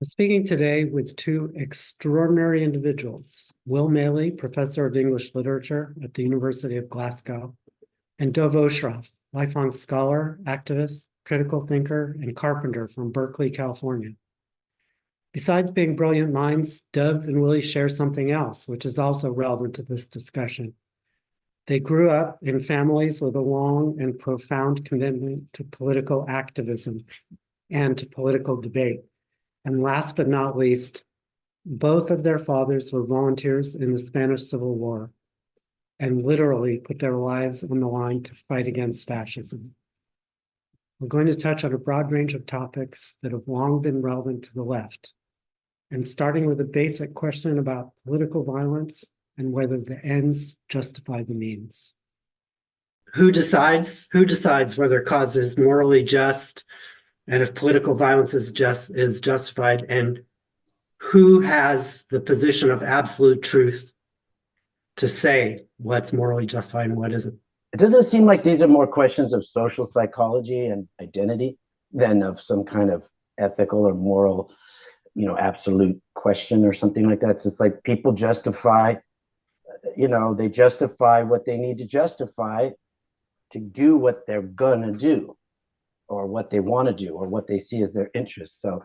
We're speaking today with two extraordinary individuals, Will Maley, Professor of English Literature at the University of Glasgow, and Dov Oshraf, lifelong scholar, activist, critical thinker, and carpenter from Berkeley, California. Besides being brilliant minds, Dov and Willie share something else, which is also relevant to this discussion. They grew up in families with a long and profound commitment to political activism and to political debate. And last but not least, both of their fathers were volunteers in the Spanish Civil War and literally put their lives on the line to fight against fascism. We're going to touch on a broad range of topics that have long been relevant to the left, and starting with a basic question about political violence and whether the ends justify the means. Who decides whether a cause is morally just and if political violence is justified, and who has the position of absolute truth to say what's morally justified and what isn't? It doesn't seem like these are more questions of social psychology and identity than of some kind of ethical or moral, absolute question or something like that. It's just like people justify, they justify what they need to justify to do what they're gonna do, or what they want to do, or what they see as their interests. So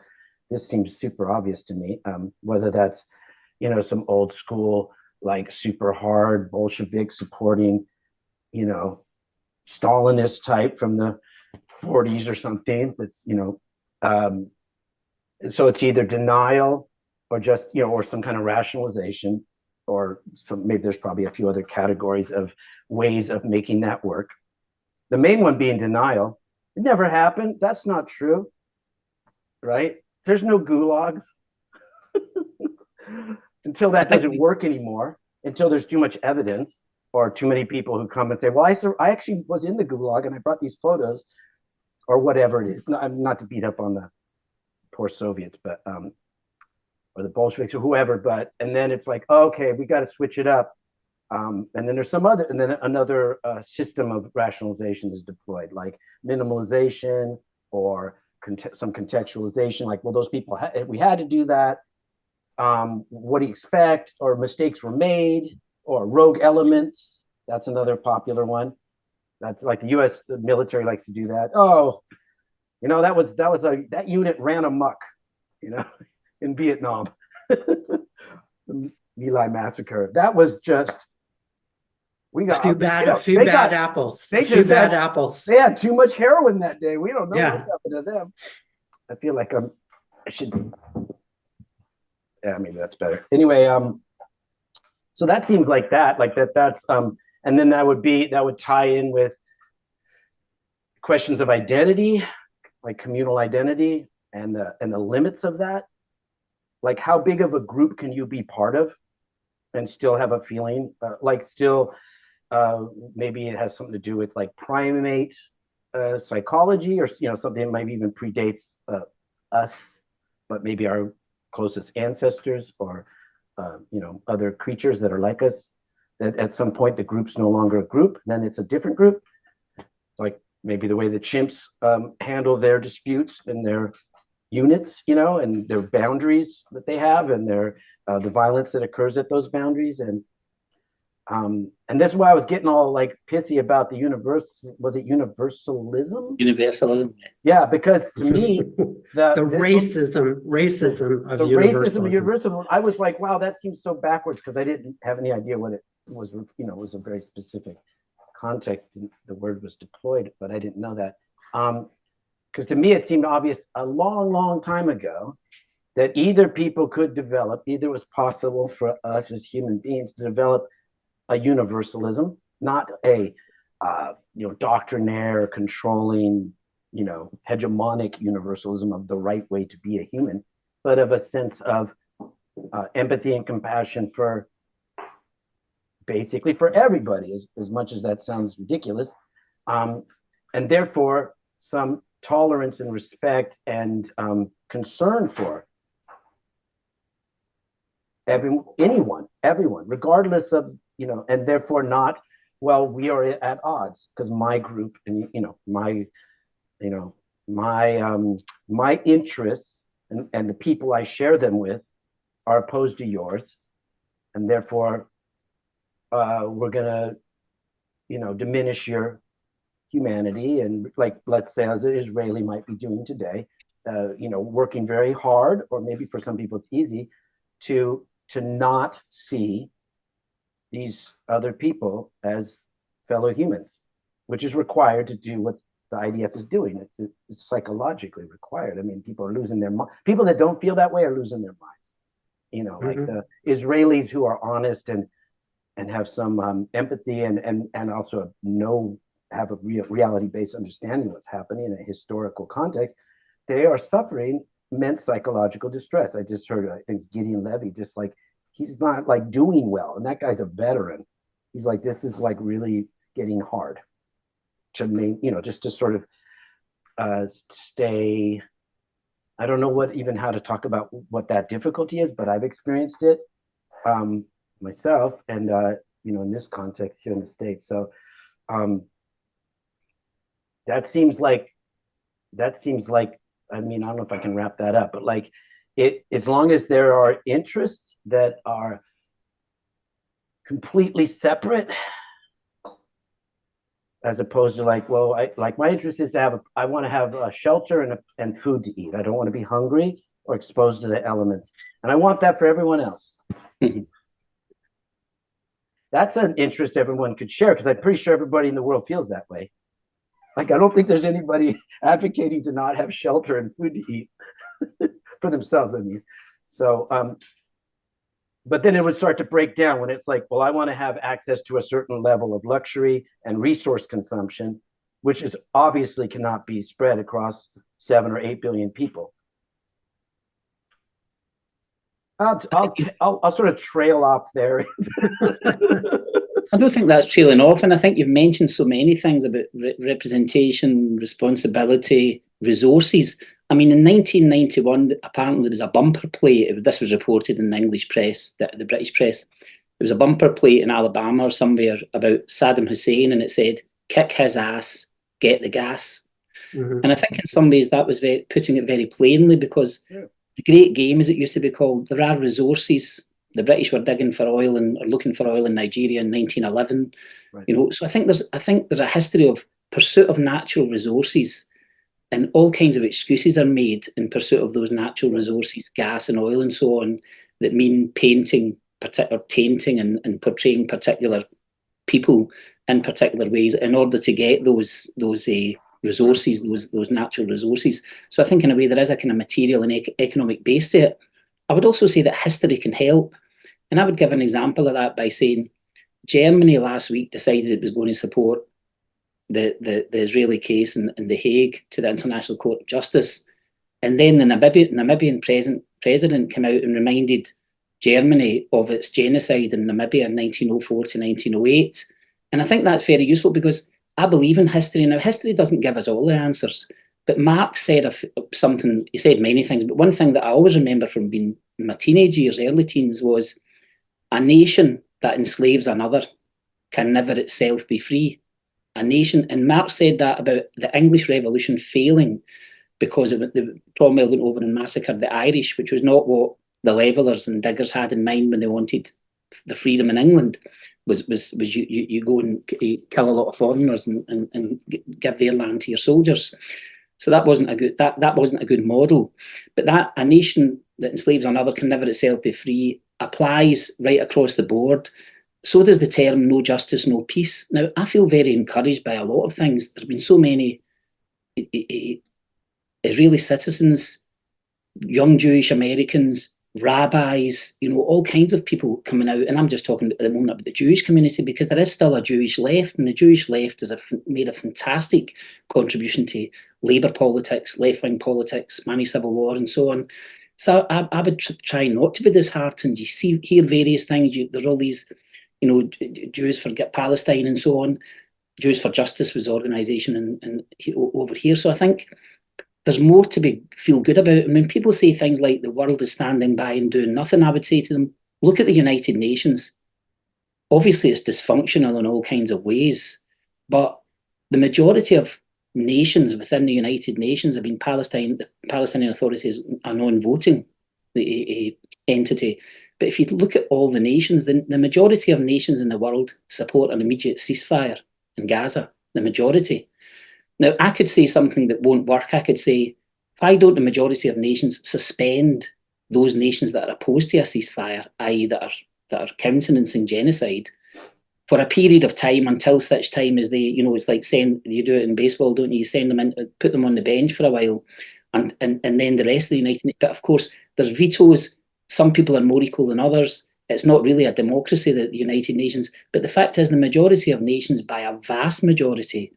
this seems super obvious to me, whether that's, some old school, like super hard Bolshevik supporting, Stalinist type from the 40s or something. That's, so it's either denial or just, or some kind of rationalization, or maybe there's probably a few other categories of ways of making that work. The main one being denial. It never happened. That's not true, right? There's no gulags until that doesn't work anymore, until there's too much evidence or too many people who come and say, well, I actually was in the gulag and I brought these photos, or whatever it is. Not to beat up on the poor Soviets, but or the Bolsheviks or whoever, and then it's like, okay, we got to switch it up. And then there's another system of rationalization is deployed, like minimalization or some contextualization, like, well, those people, we had to do that. What do you expect? Or mistakes were made, or rogue elements. That's another popular one. That's like the U.S. military likes to do that. Oh, that unit ran amok, in Vietnam. The My Lai massacre. That was just. We got a few bad apples. They had too much heroin that day. We don't know what happened to them. I feel like I should. Yeah, maybe that's better. Anyway, so that seems like that's and then that would tie in with questions of identity, like communal identity, and the limits of that. Like, how big of a group can you be part of and still have a feeling maybe it has something to do with like primate psychology, or something that maybe even predates us, but maybe our closest ancestors, or other creatures that are like us, that at some point the group's no longer a group, then it's a different group. Like maybe the way the chimps handle their disputes and their units, and their boundaries that they have, and their the violence that occurs at those boundaries. And that's why I was getting all like pissy about the universalism? Universalism. Yeah, because to me, the racism of universalism. I was like, wow, that seems so backwards, because I didn't have any idea what it was. It was a very specific context the word was deployed, but I didn't know that. Because to me, it seemed obvious a long, long time ago that either it was possible for us as human beings to develop a universalism, not a doctrinaire, controlling, hegemonic universalism of the right way to be a human, but of a sense of empathy and compassion for basically for everybody, as much as that sounds ridiculous, and therefore some tolerance and respect and concern for everyone, regardless of, and therefore not, well, we are at odds because my group and my interests and the people I share them with are opposed to yours, and therefore we're gonna, diminish your humanity, and like, let's say, as an Israeli might be doing today, working very hard, or maybe for some people it's easy to not see these other people as fellow humans, which is required to do what the IDF is doing. It's psychologically required. I mean, people are losing their mind. People that don't feel that way are losing their minds. Like the Israelis who are honest and have some empathy and also have a reality-based understanding of what's happening in a historical context. They are suffering immense psychological distress. I just heard, I think it's Gideon Levy, just like, he's not like doing well, and that guy's a veteran. He's like, this is like really getting hard to just to sort of stay. I don't know how to talk about what that difficulty is, but I've experienced it myself, and in this context here in the States. So that seems like, I mean, I don't know if I can wrap that up, but like, as long as there are interests that are completely separate, as opposed to like, well, my interest is I want to have a shelter and food to eat. I don't want to be hungry or exposed to the elements, and I want that for everyone else. That's an interest everyone could share, because I'm pretty sure everybody in the world feels that way. Like, I don't think there's anybody advocating to not have shelter and food to eat for themselves, I mean. So, but then it would start to break down when it's like, well, I want to have access to a certain level of luxury and resource consumption, which is obviously cannot be spread across 7 or 8 billion people. I'll sort of trail off there. I don't think that's trailing off, and I think you've mentioned so many things about representation, responsibility, resources. I mean, in 1991, apparently there was a bumper plate. This was reported in the English press, the British press. There was a bumper plate in Alabama or somewhere about Saddam Hussein, and it said, "Kick his ass, get the gas." And I think in some ways that was putting it very plainly, because the great game, as it used to be called, there are resources. The British were digging for oil or looking for oil in Nigeria in 1911. Right. So I think there's a history of pursuit of natural resources, and all kinds of excuses are made in pursuit of those natural resources, gas and oil and so on, that mean painting or tainting and portraying particular people in particular ways in order to get those resources, those natural resources. So I think in a way there is a kind of material and economic base to it. I would also say that history can help. And I would give an example of that by saying Germany last week decided it was going to support the Israeli case in The Hague to the International Court of Justice. And then the Namibian president came out and reminded Germany of its genocide in Namibia in 1904 to 1908. And I think that's very useful, because I believe in history. Now, history doesn't give us all the answers, but Marx said something, he said many things, but one thing that I always remember from being in my teenage years, early teens, was a nation that enslaves another can never itself be free. A nation, and Marx said that about the English Revolution failing because the Cromwell went over and massacred the Irish, which was not what the Levellers and Diggers had in mind when they wanted the freedom in England. Was you go and kill a lot of foreigners and give their land to your soldiers. So that wasn't a good model. But that a nation that enslaves another can never itself be free applies right across the board. So does the term no justice, no peace. Now, I feel very encouraged by a lot of things. There have been so many Israeli citizens, young Jewish Americans, rabbis, all kinds of people coming out. And I'm just talking at the moment about the Jewish community, because there is still a Jewish left, and the Jewish left has made a fantastic contribution to Labour politics, left-wing politics, Mani-Civil War, and so on. So I would try not to be disheartened. You hear various things. There's all these, Jews Forget Palestine and so on. Jews for Justice was organisation and over here. So I think there's more to feel good about. And when people say things like the world is standing by and doing nothing, I would say to them, look at the United Nations. Obviously, it's dysfunctional in all kinds of ways, but the majority of nations within the United Nations. I mean, the Palestinian Authority a non-voting entity. But if you look at all the nations, the majority of nations in the world support an immediate ceasefire in Gaza. The majority. Now, I could say something that won't work. I could say, why don't the majority of nations suspend those nations that are opposed to a ceasefire, i.e., that are countenancing genocide, for a period of time until such time as they, it's like you do it in baseball, don't you? You send them in, put them on the bench for a while, and then the rest of the United Nations. But of course, there's vetoes. Some people are more equal than others. It's not really a democracy, the United Nations. But the fact is, the majority of nations, by a vast majority,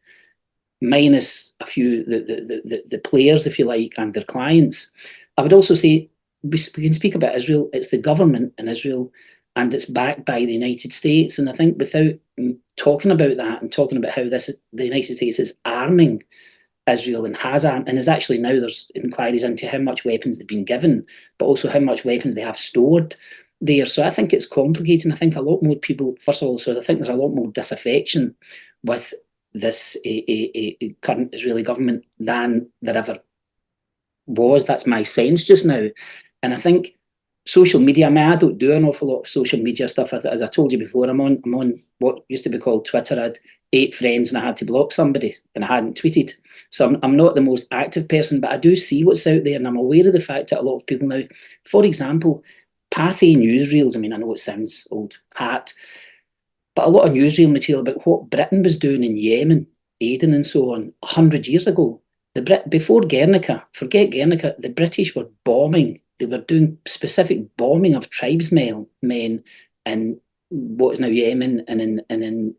minus a few, the players, if you like, and their clients. I would also say, we can speak about Israel. It's the government in Israel, and it's backed by the United States. And I think without talking about that and talking about how the United States is arming Israel and has armed, and is actually now there's inquiries into how much weapons they've been given, but also how much weapons they have stored there. So I think it's complicated. And I think a lot more people, first of all, I think there's a lot more disaffection with this current Israeli government than there ever was. That's my sense just now. And I think social media, I don't do an awful lot of social media stuff. As I told you before, I'm on what used to be called Twitter. I had 8 friends and I had to block somebody and I hadn't tweeted. So I'm not the most active person, but I do see what's out there, and I'm aware of the fact that a lot of people now, for example, Pathy newsreels, I mean, I know it sounds old hat, but a lot of newsreel material about what Britain was doing in Yemen, Aden and so on, 100 years ago. Before Guernica, forget Guernica, the British were bombing. They were doing specific bombing of tribesmen in what is now Yemen and in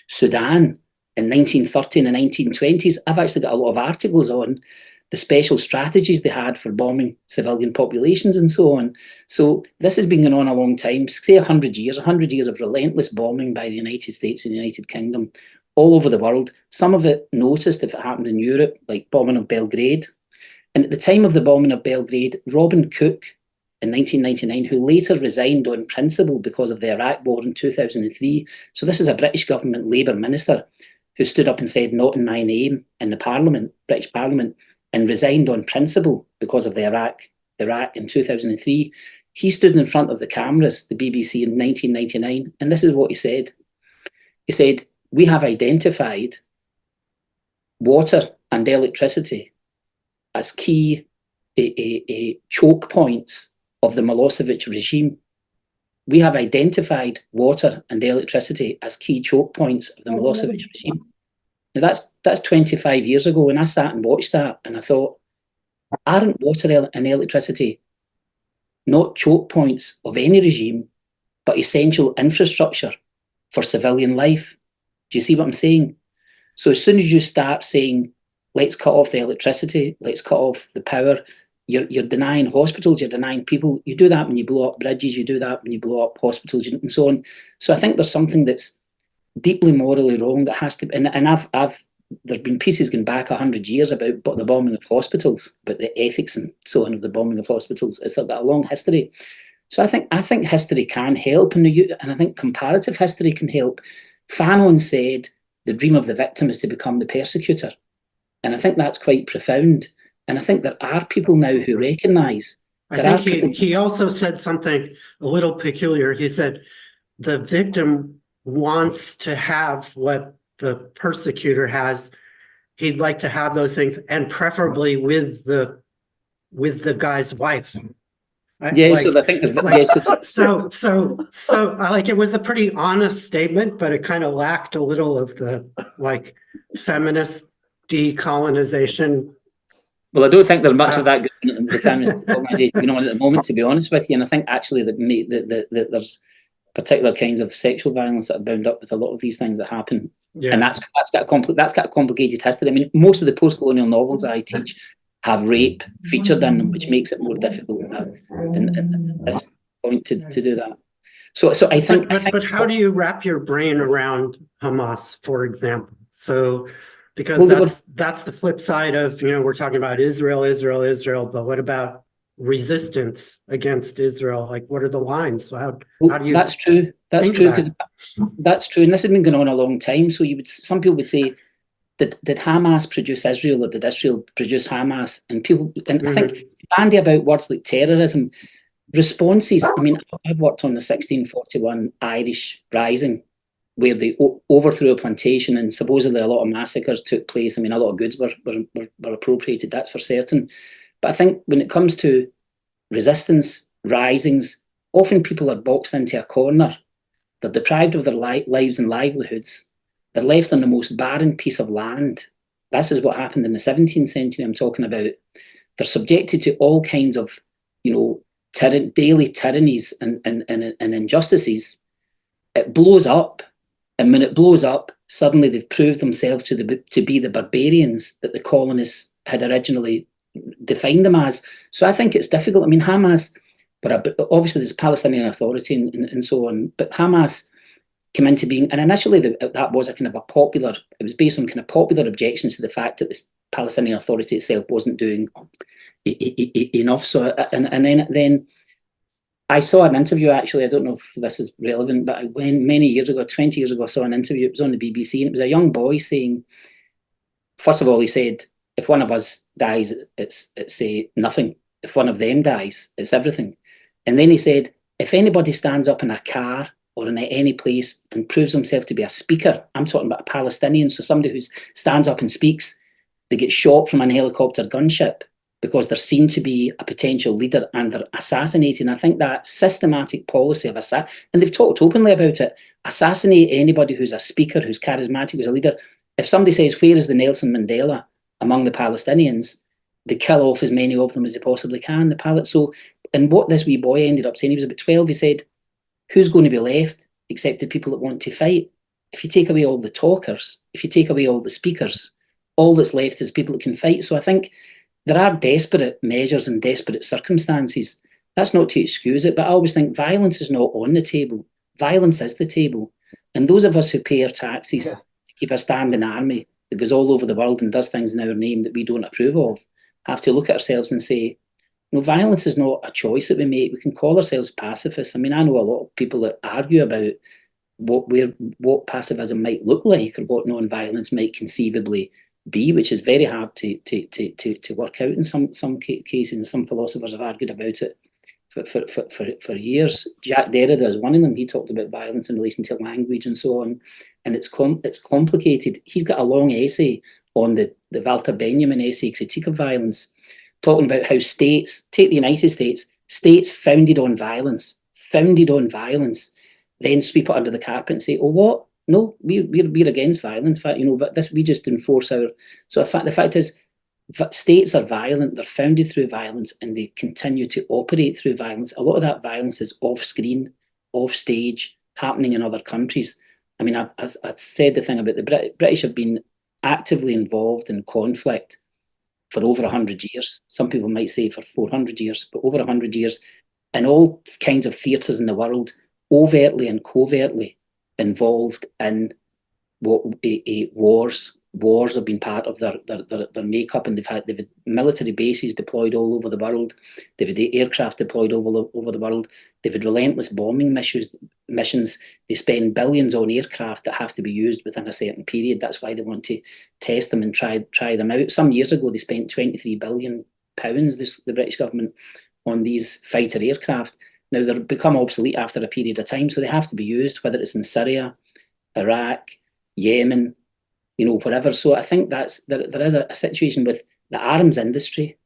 Sudan in 1930 and the 1920s. I've actually got a lot of articles on the special strategies they had for bombing civilian populations and so on. So this has been going on a long time, say 100 years of relentless bombing by the United States and the United Kingdom all over the world. Some of it noticed if it happened in Europe, like bombing of Belgrade. And at the time of the bombing of Belgrade, Robin Cook in 1999, who later resigned on principle because of the Iraq war in 2003. So this is a British government Labour minister who stood up and said, "Not in my name," in the Parliament, British Parliament, and resigned on principle because of the Iraq in 2003. He stood in front of the cameras, the BBC, in 1999, and this is what he said. He said, "We have identified water and electricity as key choke points of the Milosevic regime. We have identified water and electricity as key choke points of the Milosevic regime." Now that's 25 years ago, and I sat and watched that, and I thought, aren't water and electricity not choke points of any regime, but essential infrastructure for civilian life? Do you see what I'm saying? So as soon as you start saying, let's cut off the electricity, let's cut off the power, you're denying hospitals, you're denying people. You do that when you blow up bridges, you do that when you blow up hospitals and so on. So I think there's something that's deeply morally wrong that has to, and there've been pieces going back 100 years about the bombing of hospitals, about the ethics and so on of the bombing of hospitals. It's got a long history. So I think history can help, and I think comparative history can help. Fanon said the dream of the victim is to become the persecutor. And I think that's quite profound. And I think there are people now who recognise. I think he also said something a little peculiar. He said the victim wants to have what the persecutor has. He'd like to have those things, and preferably with the guy's wife. Yeah, like, so I think so like it was a pretty honest statement, but it kind of lacked a little of the like feminist decolonization. Well, I don't think there's much of that going on the feminist decolonization going on at the moment, to be honest with you. And I think actually that there's particular kinds of sexual violence that are bound up with a lot of these things that happen. Yeah. And that's got a complicated history. I mean, most of the post-colonial novels I teach have rape featured in them, which makes it more difficult at this point to do that. So I think. But how do you wrap your brain around Hamas, for example? So because that's the flip side of, we're talking about Israel, but what about resistance against Israel? Like, what are the lines? So how do you? That's true. That's true. That's true, and this has been going on a long time. So some people would say, did Hamas produce Israel, or did Israel produce Hamas? And people, and I think bandy about words like terrorism, responses. I mean, I've worked on the 1641 Irish Rising, where they overthrew a plantation and supposedly a lot of massacres took place. I mean, a lot of goods were appropriated, that's for certain. But I think when it comes to resistance, risings, often people are boxed into a corner. They're deprived of their lives and livelihoods. They're left on the most barren piece of land. This is what happened in the 17th century I'm talking about. They're subjected to all kinds of, daily tyrannies and injustices. It blows up. And when it blows up, suddenly they've proved themselves to be the barbarians that the colonists had originally defined them as. So I think it's difficult. I mean, Hamas, but obviously there's Palestinian Authority and so on, but Hamas came into being, and initially that was a kind of a popular, it was based on kind of popular objections to the fact that the Palestinian Authority itself wasn't doing enough. So, and then I saw an interview, actually, I don't know if this is relevant, but I went many years ago, 20 years ago, I saw an interview, it was on the BBC, and it was a young boy saying, first of all, he said, if one of us dies, it's nothing. If one of them dies, it's everything. And then he said, if anybody stands up in a car or in any place and proves himself to be a speaker, I'm talking about a Palestinian, so somebody who stands up and speaks, they get shot from an helicopter gunship because they're seen to be a potential leader and they're assassinated. And I think that systematic policy of and they've talked openly about it, assassinate anybody who's a speaker, who's charismatic, who's a leader. If somebody says, where is the Nelson Mandela among the Palestinians, they kill off as many of them as they possibly can. So, and what this wee boy ended up saying, he was about 12, he said, who's going to be left except the people that want to fight? If you take away all the talkers, if you take away all the speakers, all that's left is people that can fight. So I think there are desperate measures and desperate circumstances. That's not to excuse it, but I always think violence is not on the table. Violence is the table. And those of us who pay our taxes to keep a standing army that goes all over the world and does things in our name that we don't approve of, have to look at ourselves and say, no, violence is not a choice that we make. We can call ourselves pacifists. I mean, I know a lot of people that argue about what pacifism might look like or what non-violence might conceivably be, which is very hard to work out in some cases, and some philosophers have argued about it for years. Jacques Derrida is one of them. He talked about violence in relation to language and so on, and it's complicated. He's got a long essay on the Walter Benjamin essay, Critique of Violence, talking about how states, take the United States, states founded on violence, then sweep it under the carpet and say, oh, what? No, we're against violence. We just enforce our. So the fact is, states are violent. They're founded through violence, and they continue to operate through violence. A lot of that violence is off-screen, off-stage, happening in other countries. I mean, I've said the thing about the British have been actively involved in conflict for over 100 years. Some people might say for 400 years, but over 100 years, in all kinds of theatres in the world, overtly and covertly involved in wars. Wars have been part of their makeup, and they've had military bases deployed all over the world. They've had aircraft deployed over the world. They've had relentless bombing missions. They spend billions on aircraft that have to be used within a certain period. That's why they want to test them and try them out. Some years ago, they spent £23 billion, the British government, on these fighter aircraft. Now, they're become obsolete after a period of time, so they have to be used, whether it's in Syria, Iraq, Yemen, whatever. So I think there is a situation with the arms industry,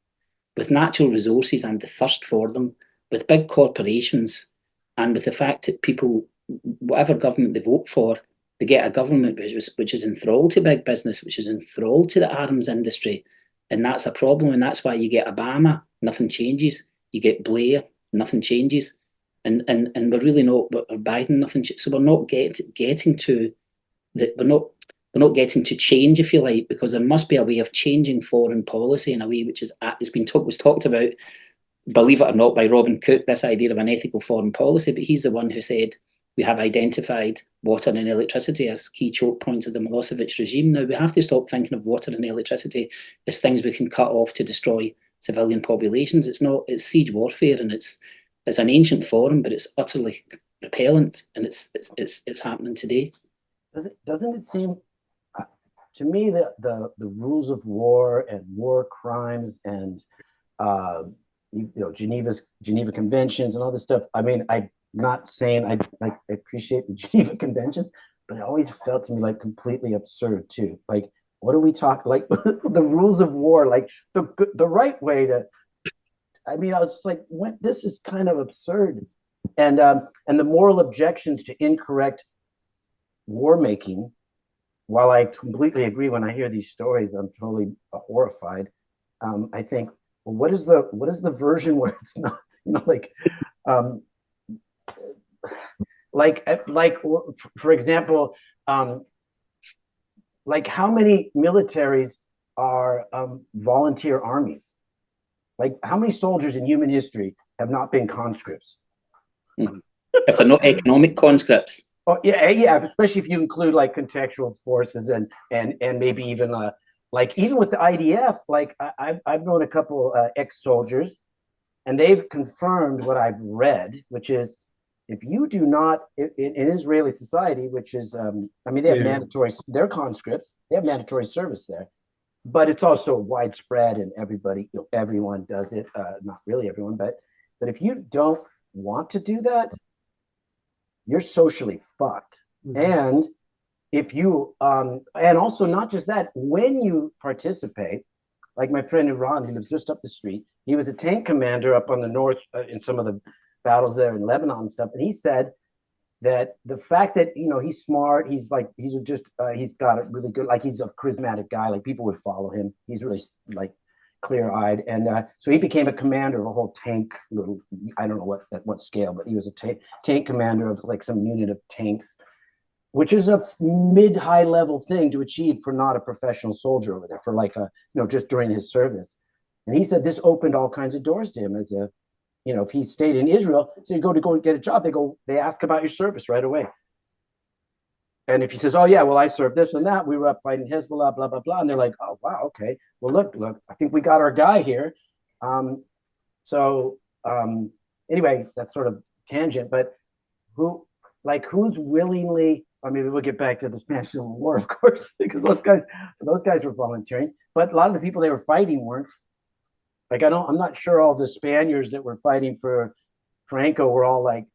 with natural resources and the thirst for them, with big corporations, and with the fact that people, whatever government they vote for, they get a government which is enthralled to big business, which is enthralled to the arms industry. And that's a problem. And that's why you get Obama, nothing changes. You get Blair, nothing changes. And we're really not, or Biden, nothing. So we're not getting to that. We're not getting to change, if you like, because there must be a way of changing foreign policy in a way which was talked about, believe it or not, by Robin Cook, this idea of an ethical foreign policy. But he's the one who said we have identified water and electricity as key choke points of the Milosevic regime. Now we have to stop thinking of water and electricity as things we can cut off to destroy civilian populations. It's siege warfare, and it's an ancient form, but it's utterly repellent, and it's happening today. Doesn't it seem? to me, the rules of war and war crimes and Geneva Conventions and all this stuff. I mean, I'm not saying I appreciate the Geneva Conventions, but it always felt to me like completely absurd too. Like, what are we talking? Like the rules of war, like the right way to. I mean, I was just like, what? This is kind of absurd, and the moral objections to incorrect war making. While I completely agree, when I hear these stories, I'm totally horrified. I think, well, what is the version where it's not, um, like for example, like how many militaries are volunteer armies? Like how many soldiers in human history have not been conscripts? If they're not economic conscripts. Oh yeah, especially if you include like contextual forces and maybe even like even with the IDF, like I've known a couple ex-soldiers, and they've confirmed what I've read, which is if you do not in Israeli society, which is I mean they have mandatory, they're conscripts, they have mandatory service there, but it's also widespread and everybody, everyone does it. Not really everyone, but if you don't want to do that, you're socially fucked. And if you and also not just that, when you participate, like my friend Iran, who lives just up the street, he was a tank commander up on the north in some of the battles there in Lebanon and stuff, and he said that the fact that he's smart, he's got a really good, like he's a charismatic guy, like people would follow him, he's really like clear-eyed, and so he became a commander of a whole tank little, I don't know what scale, but he was a tank commander of like some unit of tanks, which is a mid-high level thing to achieve for not a professional soldier over there, for like just during his service. And he said this opened all kinds of doors to him as a, if he stayed in Israel, so you go get a job, they ask about your service right away. And if he says, oh yeah, well, I served this and that, we were up fighting Hezbollah, blah, blah, blah. And they're like, oh, wow, okay. Well, look, I think we got our guy here. Anyway, that's sort of tangent, but who's willingly, I mean, we'll get back to the Spanish Civil War, of course, because those guys were volunteering, but a lot of the people they were fighting weren't. Like, I'm not sure all the Spaniards that were fighting for Franco were all like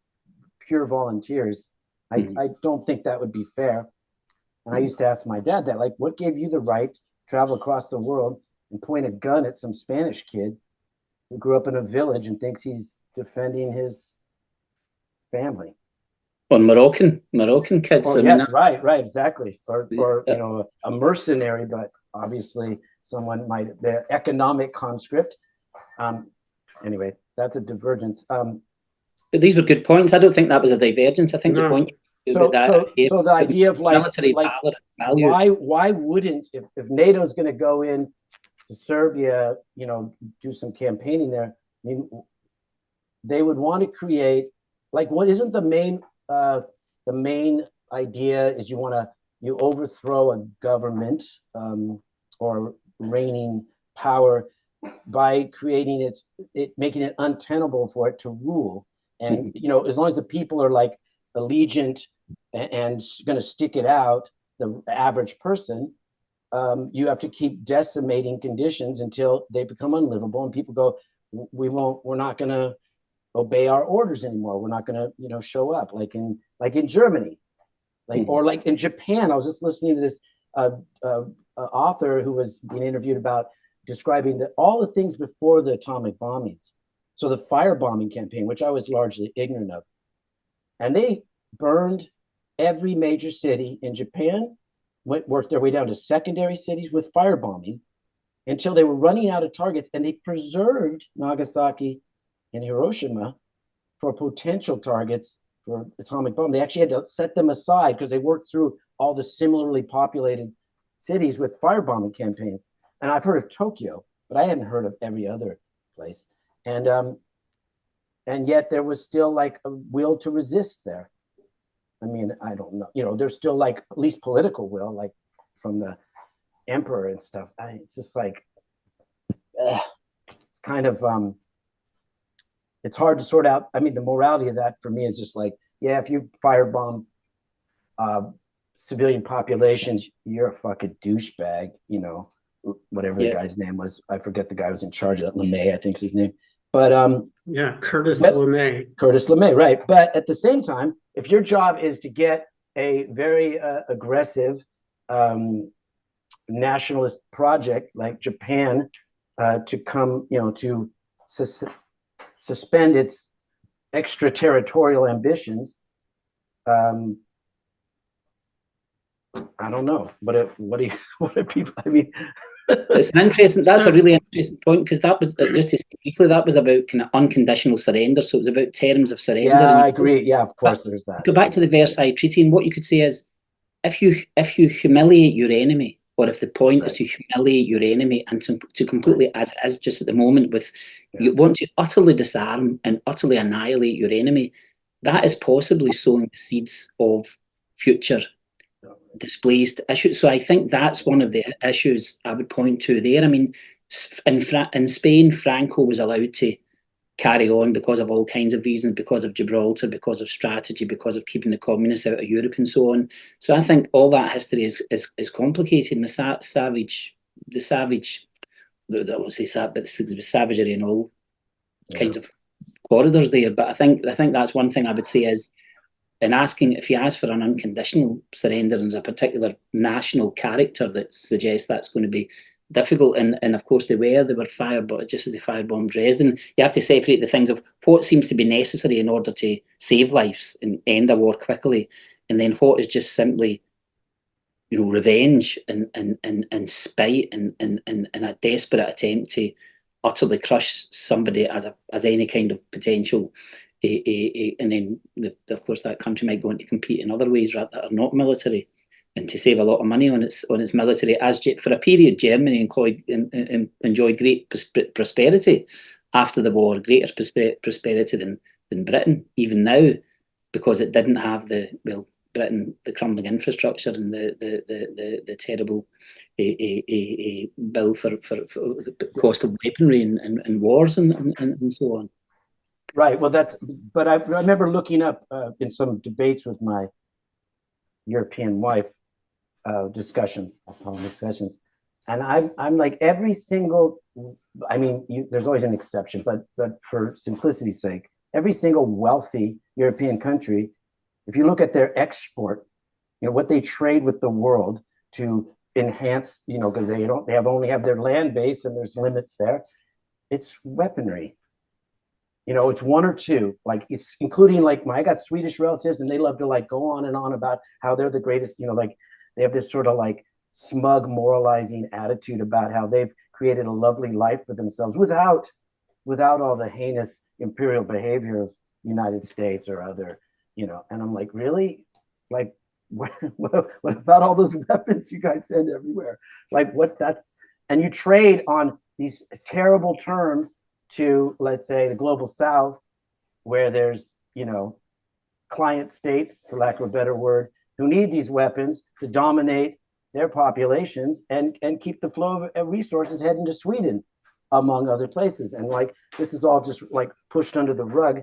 pure volunteers. I don't think that would be fair. And I used to ask my dad that, like, what gave you the right to travel across the world and point a gun at some Spanish kid who grew up in a village and thinks he's defending his family? Or Moroccan kids. Oh, yes, right, exactly. Or a mercenary, but obviously someone might, the economic conscript. Anyway, that's a divergence. But these were good points. I don't think that was a divergence. I think the point. So the idea of like military value. Why wouldn't, if NATO's going to go in to Serbia, do some campaigning there? I mean, they would want to create, like, what isn't the main idea is you overthrow a government or reigning power by creating making it untenable for it to rule. And as long as the people are like allegiant and going to stick it out, the average person, you have to keep decimating conditions until they become unlivable, and people go, we're not going to obey our orders anymore. We're not going to show up, like in Germany, or like in Japan. I was just listening to this author who was being interviewed about describing all the things before the atomic bombings. So the firebombing campaign, which I was largely ignorant of, and they burned every major city in Japan, worked their way down to secondary cities with firebombing until they were running out of targets, and they preserved Nagasaki and Hiroshima for potential targets for atomic bomb. They actually had to set them aside because they worked through all the similarly populated cities with firebombing campaigns. And I've heard of Tokyo, but I hadn't heard of every other place. And yet there was still like a will to resist there. I mean, I don't know, there's still like at least political will, like from the emperor and stuff. It's just like, it's kind of, it's hard to sort out. I mean, the morality of that for me is just like, yeah, if you firebomb civilian populations, you're a fucking douchebag, you know, whatever the guy's name was. I forget the guy who was in charge of that. LeMay, I think is his name. But Yeah, Curtis but- LeMay. Curtis LeMay, right. But at the same time, if your job is to get a very aggressive nationalist project like Japan to come, you know, to suspend its extraterritorial ambitions, I don't know. What do people? I mean, It's an interesting. That's So- a really interesting point, because that was just to speak briefly. That was about kind of unconditional surrender. So it was about terms of surrender. yeah, And I agree. Yeah, of course, there's that. go back to the Versailles Treaty, and what you could say is, if you humiliate your enemy, or if the point is to humiliate your enemy and to completely, as just at the moment, with you want to utterly disarm and utterly annihilate your enemy, that is possibly sowing the seeds of future displaced issues. So I think that's one of the issues I would point to there. I mean, in Spain, Franco was allowed to carry on because of all kinds of reasons, because of Gibraltar, because of strategy, because of keeping the communists out of Europe and so on. So I think all that history is complicated, and the savagery and all kinds of corridors there. But I think that's one thing I would say is, in asking, if you ask for an unconditional surrender, and there's a particular national character that suggests that's going to be difficult, and of course they were fired, but just as they firebombed Dresden, you have to separate the things of what seems to be necessary in order to save lives and end a war quickly, and then what is just simply, you know, revenge and spite and a desperate attempt to utterly crush somebody as any kind of potential. And then, of course, that country might go on to compete in other ways that are not military, and to save a lot of money on its military. For a period, Germany enjoyed great prosperity after the war, greater prosperity than Britain, even now, because it didn't have the crumbling infrastructure and the terrible bill for the cost of weaponry and wars and so on. Right. Well, but I remember looking up in some debates with my European wife, discussions, and I'm like, every single, I mean, there's always an exception, but for simplicity's sake, every single wealthy European country, if you look at their export, you know, what they trade with the world to enhance, you know, because they only have their land base and there's limits there, it's weaponry. You know, it's one or two, like it's including like I got Swedish relatives, and they love to like go on and on about how they're the greatest, you know, like they have this sort of like smug moralizing attitude about how they've created a lovely life for themselves without all the heinous imperial behavior of the United States or other, you know. And I'm like, really? Like, what about all those weapons you guys send everywhere? Like, and you trade on these terrible terms to, let's say, the global south, where there's, you know, client states, for lack of a better word, who need these weapons to dominate their populations and keep the flow of resources heading to Sweden, among other places. And like, this is all just like pushed under the rug.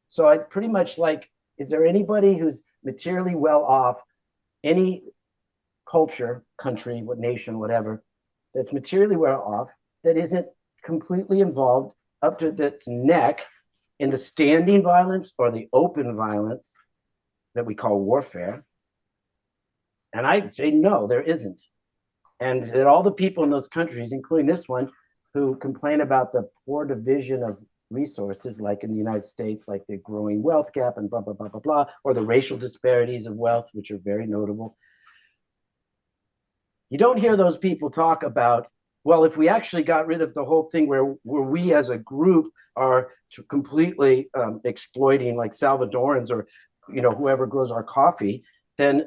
So I pretty much like, is there anybody who's materially well off, any culture, country, what nation, whatever, that's materially well off, that isn't completely involved up to its neck in the standing violence or the open violence that we call warfare? And I say, no, there isn't. And that all the people in those countries, including this one, who complain about the poor division of resources, like in the United States, like the growing wealth gap and blah, blah, blah, blah, blah, or the racial disparities of wealth, which are very notable. You don't hear those people talk about, well, if we actually got rid of the whole thing where we as a group are completely exploiting like Salvadorans or, you know, whoever grows our coffee, then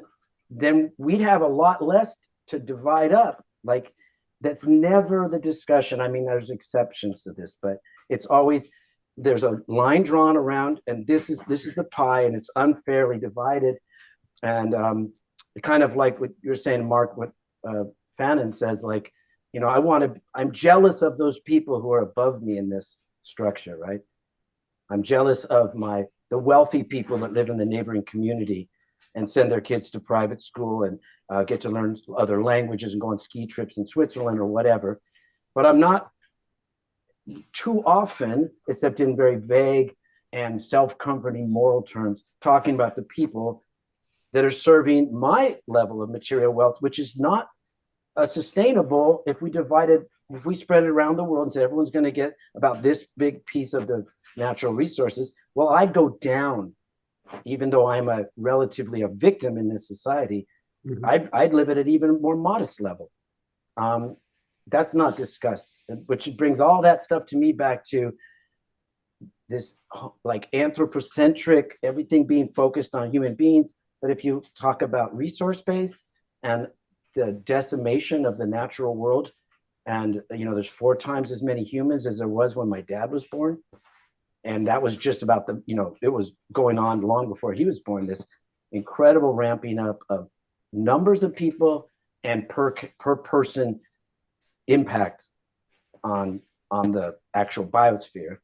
we'd have a lot less to divide up. Like, that's never the discussion. I mean, there's exceptions to this, but it's always, there's a line drawn around, and this is the pie, and it's unfairly divided. And kind of like what you're saying, Mark, what Fanon says, like, you know, I'm jealous of those people who are above me in this structure, right? I'm jealous of the wealthy people that live in the neighboring community and send their kids to private school and get to learn other languages and go on ski trips in Switzerland or whatever. But I'm not too often, except in very vague and self-comforting moral terms, talking about the people that are serving my level of material wealth, which is not sustainable if we spread it around the world and say everyone's going to get about this big piece of the natural resources. Well, I'd go down, even though I'm relatively a victim in this society. I'd live at an even more modest level. That's not discussed, which brings all that stuff to me back to this like anthropocentric, everything being focused on human beings. But if you talk about resource base and the decimation of the natural world, and there's 4 times as many humans as there was when my dad was born, and that was just about it was going on long before he was born, this incredible ramping up of numbers of people and per person impact on the actual biosphere.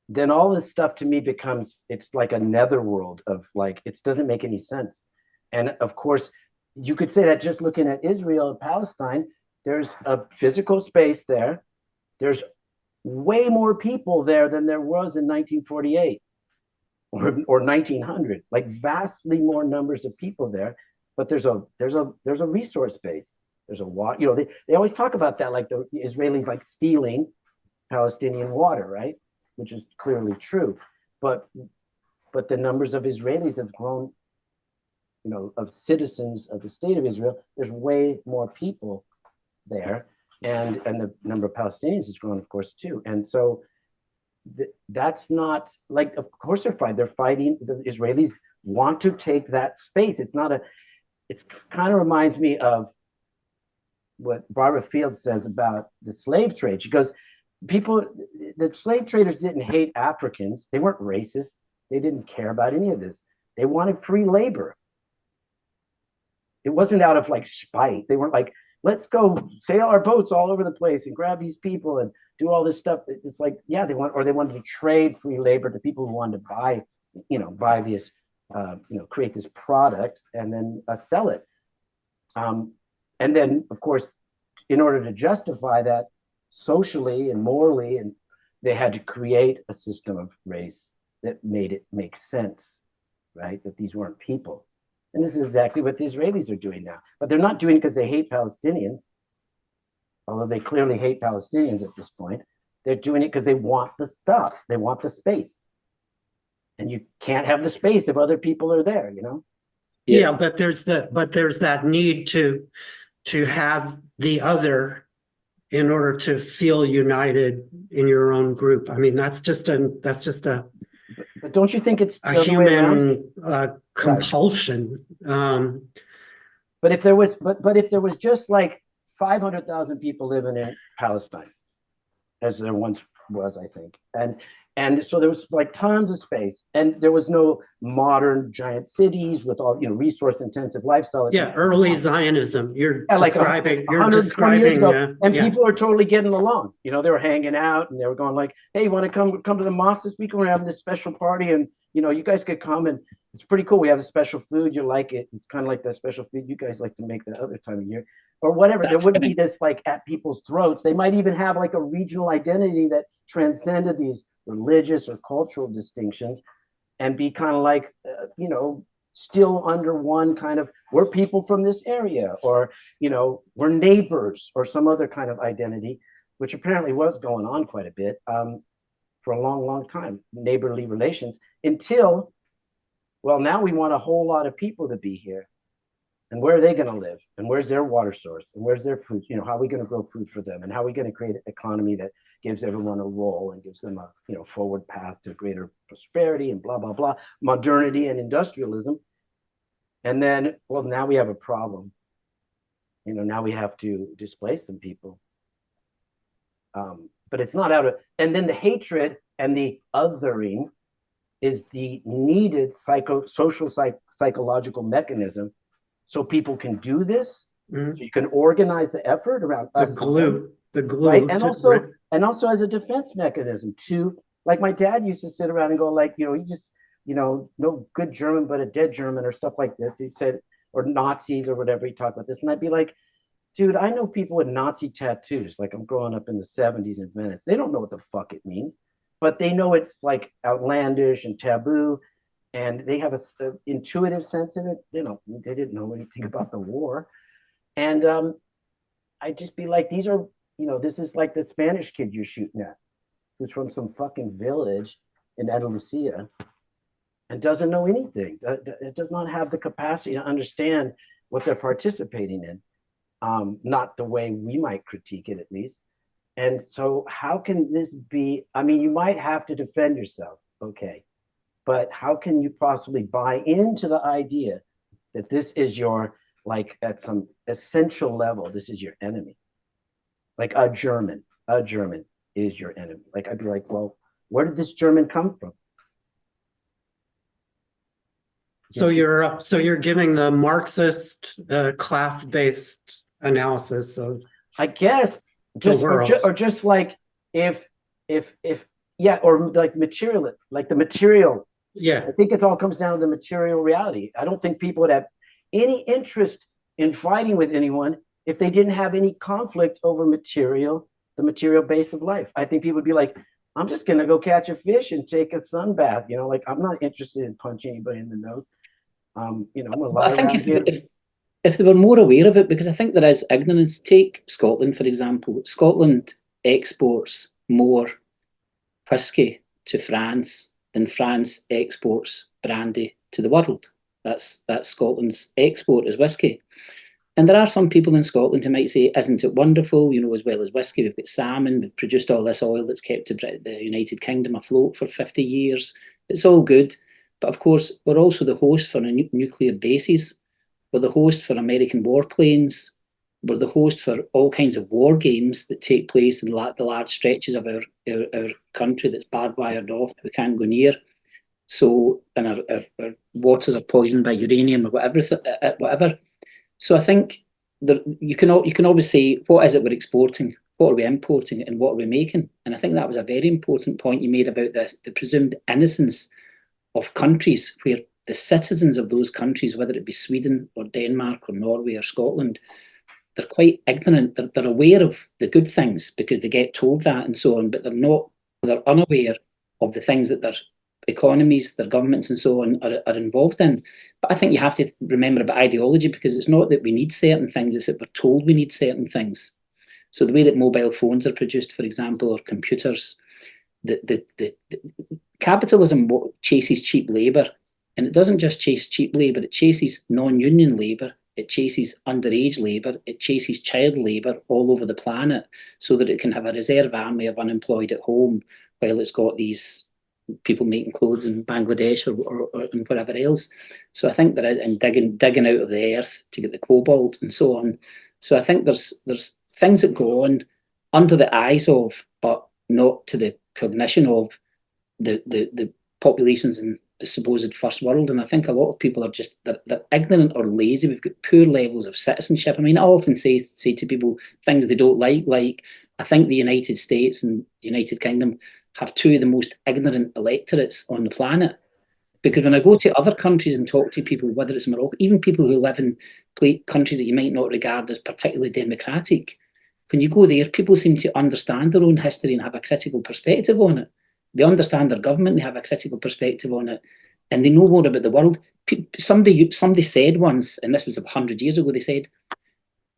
Then all this stuff to me becomes, it's like a netherworld of like, it doesn't make any sense. And of course, you could say that just looking at Israel and Palestine, there's a physical space there. There's way more people there than there was in 1948 or 1900, like vastly more numbers of people there. But there's a resource base. There's a water, they always talk about that, like the Israelis like stealing Palestinian water, right? Which is clearly true. But the numbers of Israelis have grown, of citizens of the state of Israel. There's way more people there. And the number of Palestinians has grown, of course, too. And so that's not like, of course they're fighting. They're fighting. The Israelis want to take that space. It's kind of reminds me of what Barbara Fields says about the slave trade. She goes, the slave traders didn't hate Africans. They weren't racist. They didn't care about any of this. They wanted free labor. It wasn't out of like spite. They weren't like, let's go sail our boats all over the place and grab these people and do all this stuff. It's like, yeah, they wanted to trade free labor to people who wanted to buy this, create this product and then sell it. And then, of course, in order to justify that socially and morally, and they had to create a system of race that made it make sense, right? That these weren't people. And this is exactly what the Israelis are doing now. But they're not doing it because they hate Palestinians, although they clearly hate Palestinians at this point. They're doing it because they want the stuff. They want the space. And you can't have the space if other people are there, Yeah, but there's that need to have the other in order to feel united in your own group. I mean, that's just a But don't you think it's a the other way around? human compulsion. But if there was just like 500,000 people living in Palestine, as there once was, I think, and so there was like tons of space, and there was no modern giant cities with all resource intensive lifestyle. Yeah, early Zionism. You're describing. And people are totally getting along. They were hanging out and they were going like, "Hey, you want to come to the mosque this week? We're having this special party, and you guys could come, and it's pretty cool. We have a special food. You like it? It's kind of like that special food you guys like to make that other time of year, or whatever." There wouldn't be this like at people's throats. They might even have like a regional identity that transcended these religious or cultural distinctions, and be kind of like, still under one kind of, we're people from this area, or, we're neighbors, or some other kind of identity, which apparently was going on quite a bit for a long, long time, neighborly relations, until, well, now we want a whole lot of people to be here. And where are they going to live? And where's their water source? And where's their food? How are we going to grow food for them? And how are we going to create an economy that gives everyone a role and gives them a forward path to greater prosperity and blah, blah, blah, modernity and industrialism? And then, well, now we have a problem. Now we have to displace some people. But it's not out of, and then the hatred and the othering is the needed psychological mechanism. So people can do this. So you can organize the effort around us. The glue. Right? And also as a defense mechanism to, like my dad used to sit around and go like, he just no good German, but a dead German or stuff like this. He said, or Nazis or whatever. He talked about this. And I'd be like, dude, I know people with Nazi tattoos. Like, I'm growing up in the 70s in Venice. They don't know what the fuck it means, but they know it's like outlandish and taboo. And they have a intuitive sense of it. They didn't know anything about the war. And I'd just be like, this is like the Spanish kid you're shooting at, who's from some fucking village in Andalusia and doesn't know anything. It does not have the capacity to understand what they're participating in. Not the way we might critique it, at least. And so how can this be? I mean, you might have to defend yourself, okay, but how can you possibly buy into the idea that this is your, like, at some essential level, this is your enemy? Like a German is your enemy. Like, I'd be like, well, where did this German come from? So you're giving the Marxist class-based analysis of, I guess, world. or just like if yeah, or like material, like the material. yeah. I think it all comes down to the material reality. I don't think people would have any interest in fighting with anyone if they didn't have any conflict over the material base of life. I think people would be like, I'm just gonna go catch a fish and take a sun bath. Like, I'm not interested in punching anybody in the nose. I'm gonna lie I think around here. if they were more aware of it, because I think there is ignorance. Take Scotland, for example. Scotland exports more whiskey to France than France exports brandy to the world. That's Scotland's export is whiskey. And there are some people in Scotland who might say, isn't it wonderful, as well as whiskey, we've got salmon, we've produced all this oil that's kept the United Kingdom afloat for 50 years. It's all good. But of course, we're also the host for nuclear bases. We're the host for American warplanes. We're the host for all kinds of war games that take place in the large stretches of our country that's barbed wired off that we can't go near. So, and our waters are poisoned by uranium or whatever. So I think you can always say, what is it we're exporting? What are we importing? And what are we making? And I think that was a very important point you made about the presumed innocence of countries where the citizens of those countries, whether it be Sweden or Denmark or Norway or Scotland, they're quite ignorant. They're aware of the good things because they get told that and so on, but they're unaware of the things that their economies, their governments and so on are involved in. But I think you have to remember about ideology, because it's not that we need certain things, it's that we're told we need certain things. So the way that mobile phones are produced, for example, or computers, the capitalism chases cheap labour, and it doesn't just chase cheap labour, it chases non-union labour, it chases underage labour, it chases child labour all over the planet, so that it can have a reserve army of unemployed at home while it's got these people making clothes in Bangladesh or and whatever else. So I think there is, and digging out of the earth to get the cobalt and so on. So I think there's things that go on under the eyes of, but not to the cognition of the populations in the supposed first world. And I think a lot of people are just they're ignorant or lazy. We've got poor levels of citizenship. I mean, I often say to people things they don't like I think the United States and United Kingdom have two of the most ignorant electorates on the planet. Because when I go to other countries and talk to people, whether it's Morocco, even people who live in countries that you might not regard as particularly democratic, when you go there, people seem to understand their own history and have a critical perspective on it. They understand their government, they have a critical perspective on it, and they know more about the world. Somebody said once, and this was 100 years ago, they said,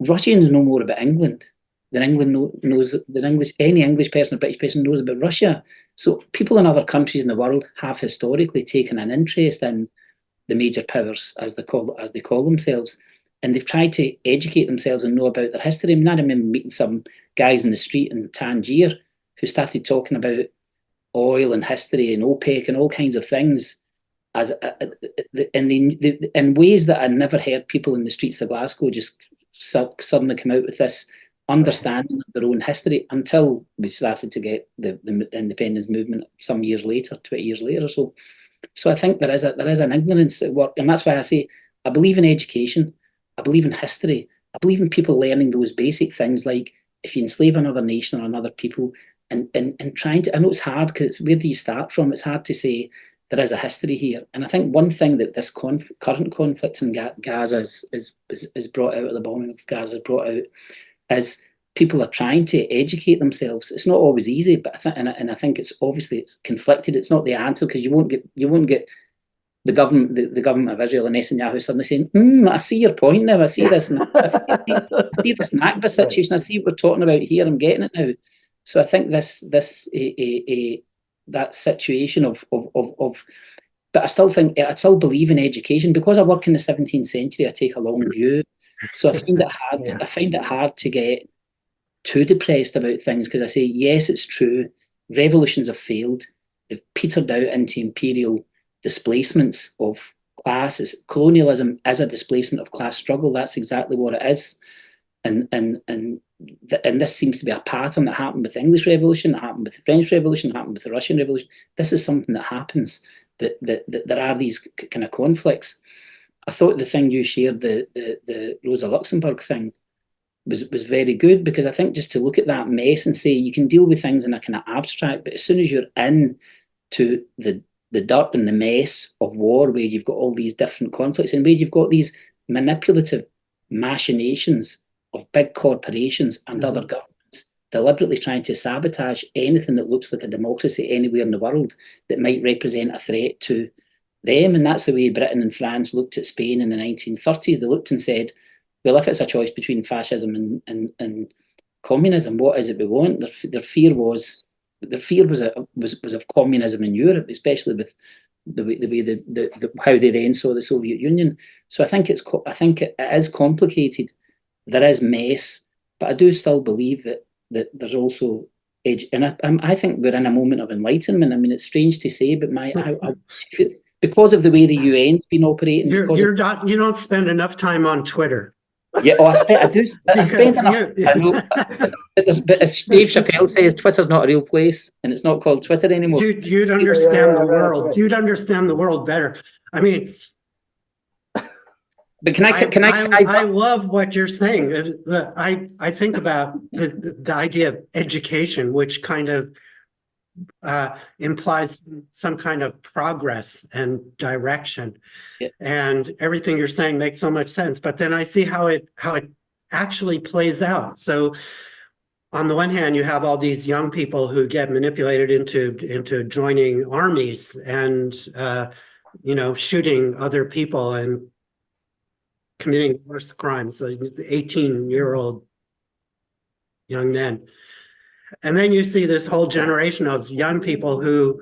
Russians know more about England than England knows, any English person or British person knows about Russia. So people in other countries in the world have historically taken an interest in the major powers, as they call themselves, and they've tried to educate themselves and know about their history. I mean, I remember meeting some guys in the street in Tangier who started talking about oil and history and OPEC and all kinds of things in ways that I never heard people in the streets of Glasgow just suddenly come out with this understanding of their own history, until we started to get the independence movement some years later, 20 years later or so. So I think there is an ignorance at work, and that's why I say I believe in education, I believe in history, I believe in people learning those basic things, like if you enslave another nation or another people, and trying to, I know it's hard because it's where do you start from? It's hard to say there is a history here. And I think one thing that this current conflict in Gaza is brought out, of the bombing of Gaza has brought out, is people are trying to educate themselves. It's not always easy, but I think it's conflicted. It's not the answer, because you won't get the government of Israel and Netanyahu suddenly saying, I see your point now. I see this. I see this Nakba situation. I see what we're talking about here. I'm getting it now. So I think that situation of, but I still believe in education, because I work in the 17th century. I take a long view, so I find it hard. Yeah. I find it hard to get too depressed about things, because I say, yes, it's true. Revolutions have failed. They've petered out into imperial displacements of classes. Colonialism is a displacement of class struggle. That's exactly what it is. And this seems to be a pattern that happened with the English Revolution, that happened with the French Revolution, that happened with the Russian Revolution. This is something that happens, that there are these kind of conflicts. I thought the thing you shared, the Rosa Luxemburg thing, was very good, because I think just to look at that mess and say you can deal with things in a kind of abstract, but as soon as you're in to the dirt and the mess of war, where you've got all these different conflicts and where you've got these manipulative machinations of big corporations and other governments deliberately trying to sabotage anything that looks like a democracy anywhere in the world that might represent a threat to them. And that's the way Britain and France looked at Spain in the 1930s. They looked and said, well, if it's a choice between fascism and communism, what is it we want? Their fear was of communism in Europe, especially with the way how they then saw the Soviet Union. So I think it is complicated. There is mess, but I do still believe that there's also edge. And I think we're in a moment of enlightenment. I mean, it's strange to say, but because of the way the UN's been operating, you don't spend enough time on Twitter. Yeah, I do. I spend enough. I know, but as Dave Chappelle says, Twitter's not a real place, and it's not called Twitter anymore. You'd understand the world. Right. You'd understand the world better. I mean, But I love what you're saying. I think about the idea of education, which kind of implies some kind of progress and direction. Yeah. And everything you're saying makes so much sense. But then I see how it actually plays out. So on the one hand, you have all these young people who get manipulated into joining armies and shooting other people and committing worse crimes, like 18-year-old young men. And then you see this whole generation of young people who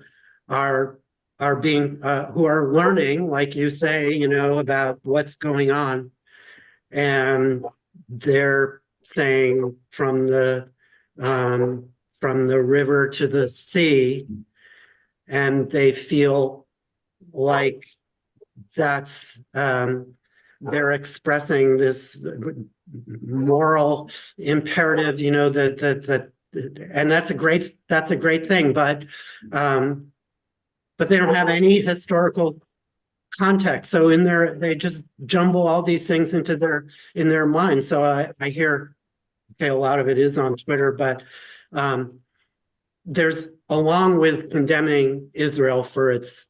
are learning, like you say, about what's going on. And they're saying from the river to the sea, and they feel like that's they're expressing this moral imperative, and that's a great thing, but they don't have any historical context. So they just jumble all these things in their mind. So I hear, okay, a lot of it is on Twitter, but there's, along with condemning Israel for its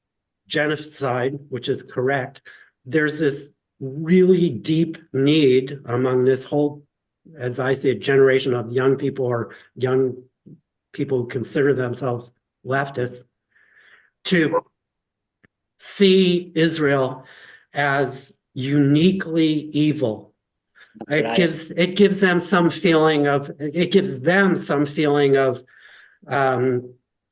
genocide, which is correct, there's this really deep need among this whole, as I say, a generation of young people, or young people who consider themselves leftists, to see Israel as uniquely evil. It gives them some feeling of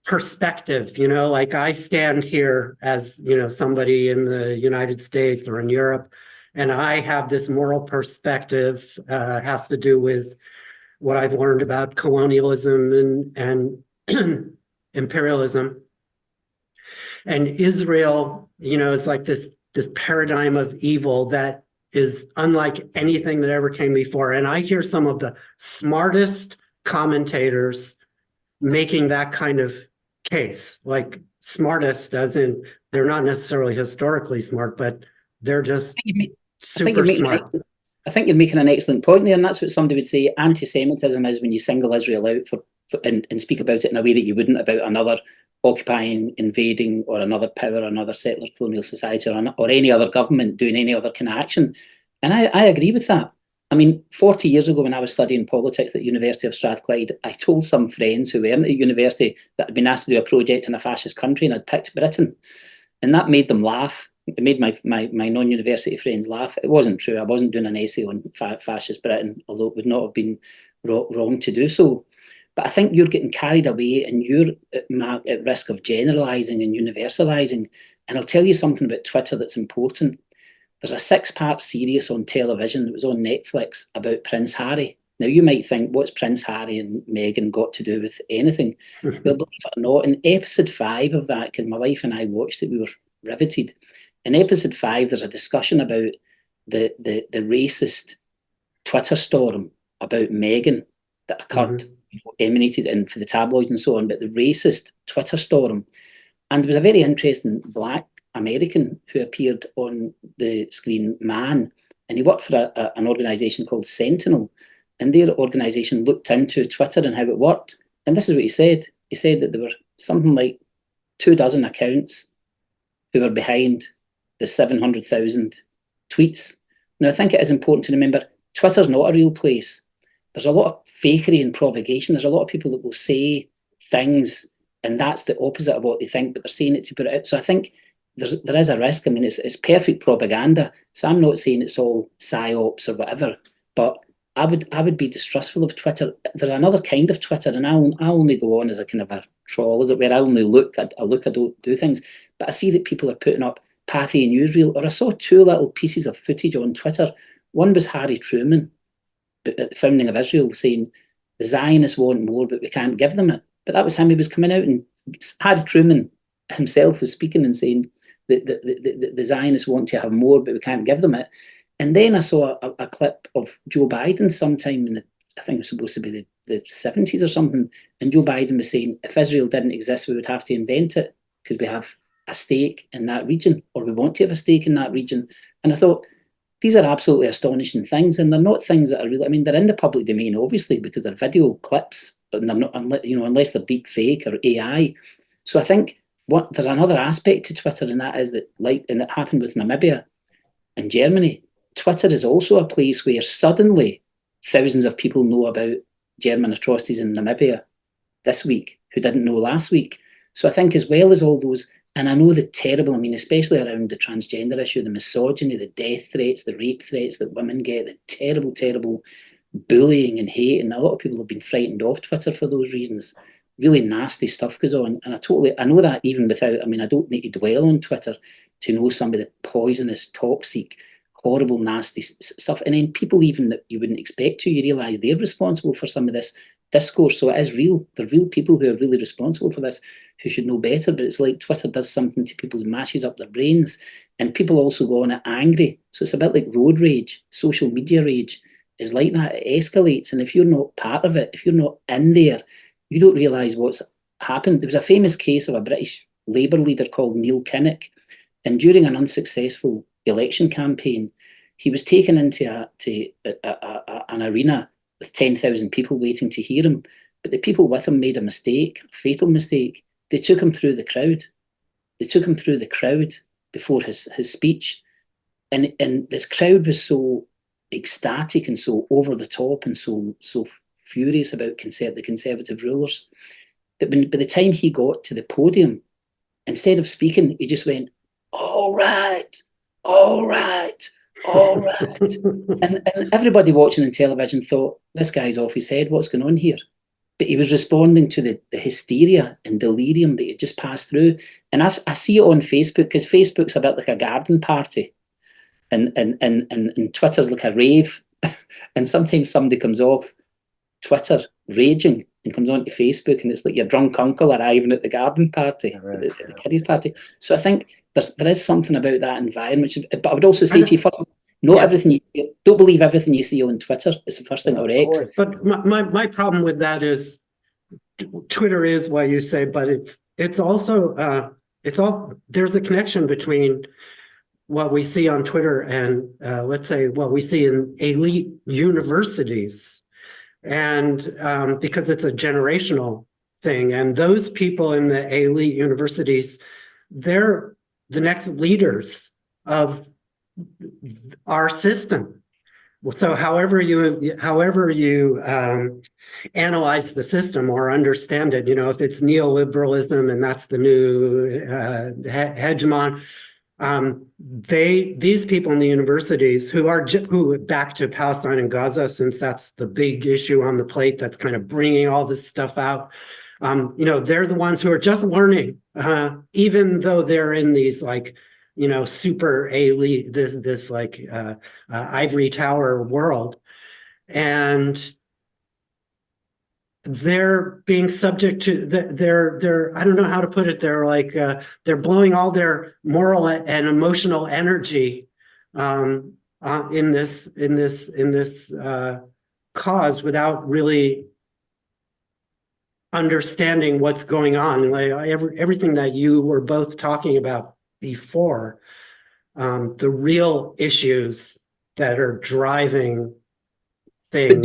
perspective, like I stand here as, somebody in the United States or in Europe, and I have this moral perspective, has to do with what I've learned about colonialism and imperialism. And Israel, is like this paradigm of evil that is unlike anything that ever came before. And I hear some of the smartest commentators making that kind of case, like smartest as in they're not necessarily historically smart, but they're just super smart. I think you're making an excellent point there, and that's what somebody would say anti-Semitism is when you single Israel out for and speak about it in a way that you wouldn't about another occupying, invading, or another power, or another settler colonial society, or any other government doing any other kind of action. And I agree with that. I mean, 40 years ago when I was studying politics at the University of Strathclyde, I told some friends who weren't at university that I'd been asked to do a project in a fascist country and I'd picked Britain. And that made them laugh. It made my non-university friends laugh. It wasn't true. I wasn't doing an essay on fascist Britain, although it would not have been wrong to do so. But I think you're getting carried away and you're at risk of generalising and universalising. And I'll tell you something about Twitter that's important. There's a 6-part series on television that was on Netflix about Prince Harry. Now, you might think, what's Prince Harry and Meghan got to do with anything? Well, believe it or not, in episode 5 of that, because my wife and I watched it, we were riveted. In episode 5, there's a discussion about the racist Twitter storm about Meghan that occurred, emanated in for the tabloids and so on, but the racist Twitter storm. And there was a very interesting black American who appeared on the screen, Man, and he worked for an organisation called Sentinel, and their organisation looked into Twitter and how it worked. And this is what he said. He said that there were something like 24 accounts who were behind the 700,000 tweets. Now, I think it is important to remember, Twitter's not a real place. There's a lot of fakery and provocation. There's a lot of people that will say things, and that's the opposite of what they think, but they're saying it to put it out. So I think there is a risk. I mean, it's perfect propaganda. So I'm not saying it's all psyops or whatever, but I would be distrustful of Twitter. There's another kind of Twitter, and I'll only go on as a kind of a troll, as it were. I only look, I don't do things. But I see that people are putting up Pathy and Newsreel, or I saw 2 little pieces of footage on Twitter. One was Harry Truman at the founding of Israel saying, the Zionists want more, but we can't give them it. But that was him. He was coming out, and Harry Truman himself was speaking and saying that the Zionists want to have more, but we can't give them it. And then I saw a clip of Joe Biden sometime in I think it was supposed to be the 70s or something, and Joe Biden was saying, if Israel didn't exist, we would have to invent it because we have a stake in that region, or we want to have a stake in that region. And I thought, these are absolutely astonishing things, and they're not things that are really, I mean, they're in the public domain, obviously, because they're video clips, and they're not, unless they're deep fake or AI. So I think there's another aspect to Twitter, and that is that, and it happened with Namibia and Germany, Twitter is also a place where suddenly thousands of people know about German atrocities in Namibia this week who didn't know last week. So I think, as well as all those, and I know the terrible, I mean, especially around the transgender issue, the misogyny, the death threats, the rape threats that women get, the terrible, terrible bullying and hate, and a lot of people have been frightened off Twitter for those reasons. Really nasty stuff goes on, and I know that even without, I mean, I don't need to dwell on Twitter to know some of the poisonous, toxic, horrible, nasty stuff. And then people even that you wouldn't expect to, you realise they're responsible for some of this discourse. So it is real. They're real people who are really responsible for this, who should know better. But it's like Twitter does something to people's, mashes up their brains, and people also go on it angry. So it's a bit like road rage, social media rage is like that. It escalates, and if you're not part of it, if you're not in there, you don't realise what's happened. There was a famous case of a British Labour leader called Neil Kinnock, and during an unsuccessful election campaign, he was taken into an arena with 10,000 people waiting to hear him. But the people with him made a mistake, a fatal mistake. They took him through the crowd. They took him through the crowd before his speech. And this crowd was so ecstatic and so over the top and so furious about the Conservative rulers that by the time he got to the podium, instead of speaking, he just went, all right, all right, all right. and everybody watching on television thought, this guy's off his head, what's going on here? But he was responding to the hysteria and delirium that had just passed through. And I see it on Facebook, because Facebook's a bit like a garden party, and Twitter's like a rave. And sometimes somebody comes off Twitter raging and comes onto Facebook, and it's like your drunk uncle arriving at the garden party, right, the kiddies party. So I think there is something about that environment. But I would also say to you, first, don't believe everything you see on Twitter. It's the first thing I would X. But my problem with that is Twitter is what you say, but it's also there's a connection between what we see on Twitter and let's say what we see in elite universities. And because it's a generational thing. And those people in the elite universities, they're the next leaders of our system. So however you analyze the system or understand it, if it's neoliberalism and that's the new hegemon, these people in the universities who back to Palestine and Gaza, since that's the big issue on the plate that's kind of bringing all this stuff out. They're the ones who are just learning, even though they're in these super elite, this ivory tower world, and they're being subject to they're I don't know how to put it. They're blowing all their moral and emotional energy in this cause without really understanding what's going on. Everything that you were both talking about before, the real issues that are driving things. But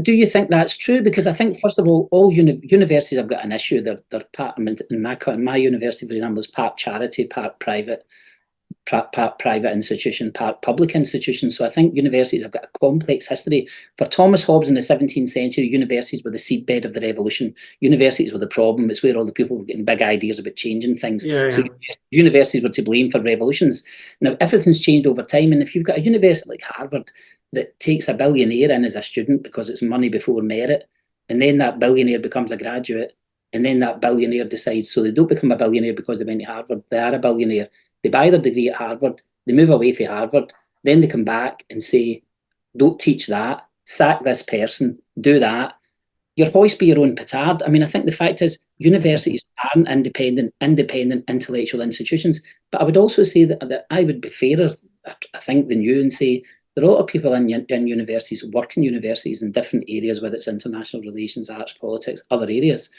do you think that's true? Because I think, first of all universities have got an issue. They're part, in my university, for example, is part charity, part private institution, part public institution. So I think universities have got a complex history. For Thomas Hobbes in the 17th century, universities were the seedbed of the revolution. Universities were the problem. It's where all the people were getting big ideas about changing things. So universities were to blame for revolutions. Now, everything's changed over time. And if you've got a university like Harvard that takes a billionaire in as a student because it's money before merit, and then that billionaire becomes a graduate, and then that billionaire decides, so they don't become a billionaire because they went to Harvard, they are a billionaire. They buy their degree at Harvard, they move away from Harvard, then they come back and say, don't teach that, sack this person, do that. You're hoist by your own petard. I mean, I think the fact is universities aren't independent intellectual institutions. But I would also say that I would be fairer, I think, than you and say there are a lot of people in universities who work in universities in different areas, whether it's international relations, arts, politics, other areas,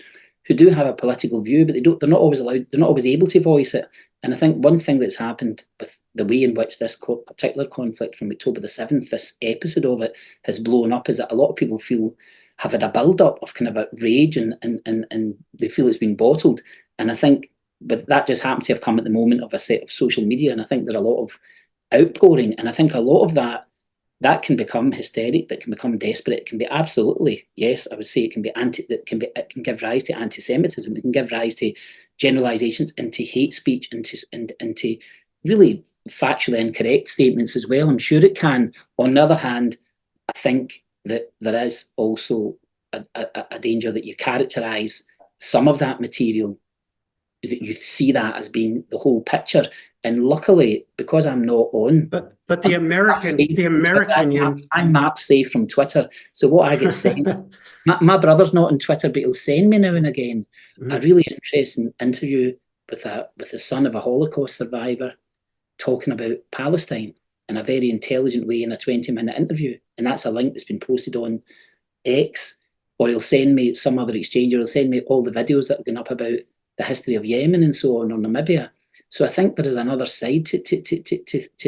who do have a political view, but they're not always allowed, they're not always able to voice it. And I think one thing that's happened with the way in which this particular conflict from October the 7th, this episode of it, has blown up, is that a lot of people have had a build-up of kind of a rage and they feel it's been bottled. And I think, but that just happens to have come at the moment of a set of social media. And I think there are a lot of outpouring. And I think a lot of that can become hysteric, that can become desperate. It can be absolutely, yes, I would say it can give rise to anti-Semitism. It can give rise to generalizations into hate speech, into really factually incorrect statements as well. I'm sure it can. On the other hand, I think that there is also a danger that you characterize some of that material, that you see that as being the whole picture. And luckily, because I'm not on, but the American, I'm map safe from Twitter. So what I get sent, my brother's not on Twitter, but he'll send me now and again a really interesting interview with the son of a Holocaust survivor talking about Palestine in a very intelligent way in a 20-minute interview. And that's a link that's been posted on X, or he'll send me some other exchange, or he'll send me all the videos that have gone up about the history of Yemen and so on, or Namibia. So I think there is another side to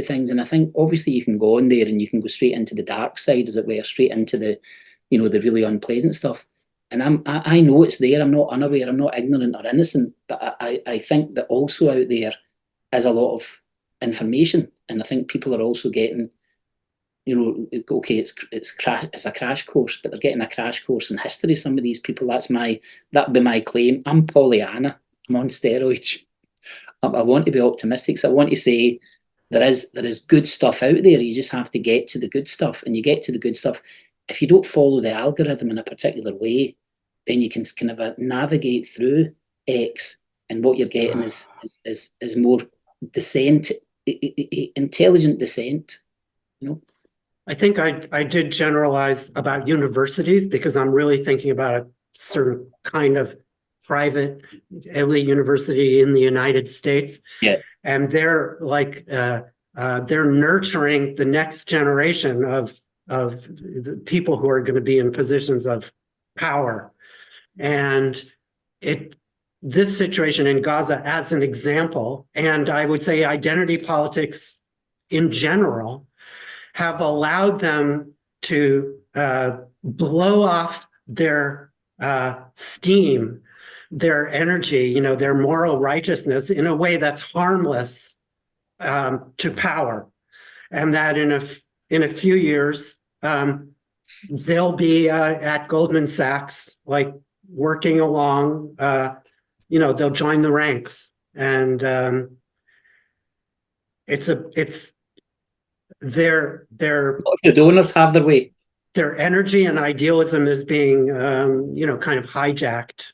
things. And I think obviously you can go on there and you can go straight into the dark side, as it were, straight into the really unpleasant stuff. And I know it's there. I'm not unaware. I'm not ignorant or innocent. But I think that also out there is a lot of information. And I think people are also getting, okay, it's a crash course, but they're getting a crash course in history. Some of these people, that'd be my claim. I'm Pollyanna. I'm on steroids. I want to be optimistic. So I want to say there is good stuff out there. You just have to get to the good stuff. And you get to the good stuff. If you don't follow the algorithm in a particular way, then you can kind of navigate through X. And what you're getting is more dissent, intelligent dissent. I think I did generalize about universities because I'm really thinking about a certain kind of private elite university in the United States. Yeah. And they're they're nurturing the next generation of the people who are going to be in positions of power. And this situation in Gaza as an example, and I would say identity politics in general, have allowed them to blow off their steam, their energy, their moral righteousness in a way that's harmless to power, and that in a few years they'll be at Goldman Sachs, like working along. They'll join the ranks, and it's their If the donors have their way. their energy and idealism is being kind of hijacked.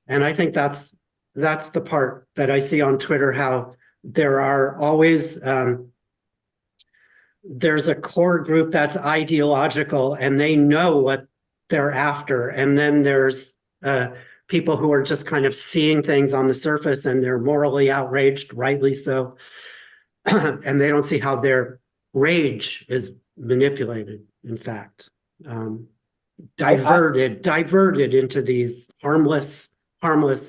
And I think that's the part that I see on Twitter, how there are always there's a core group that's ideological and they know what they're after, and then there's people who are just kind of seeing things on the surface and they're morally outraged, rightly so, and they don't see how their rage is manipulated, in fact, diverted into these harmless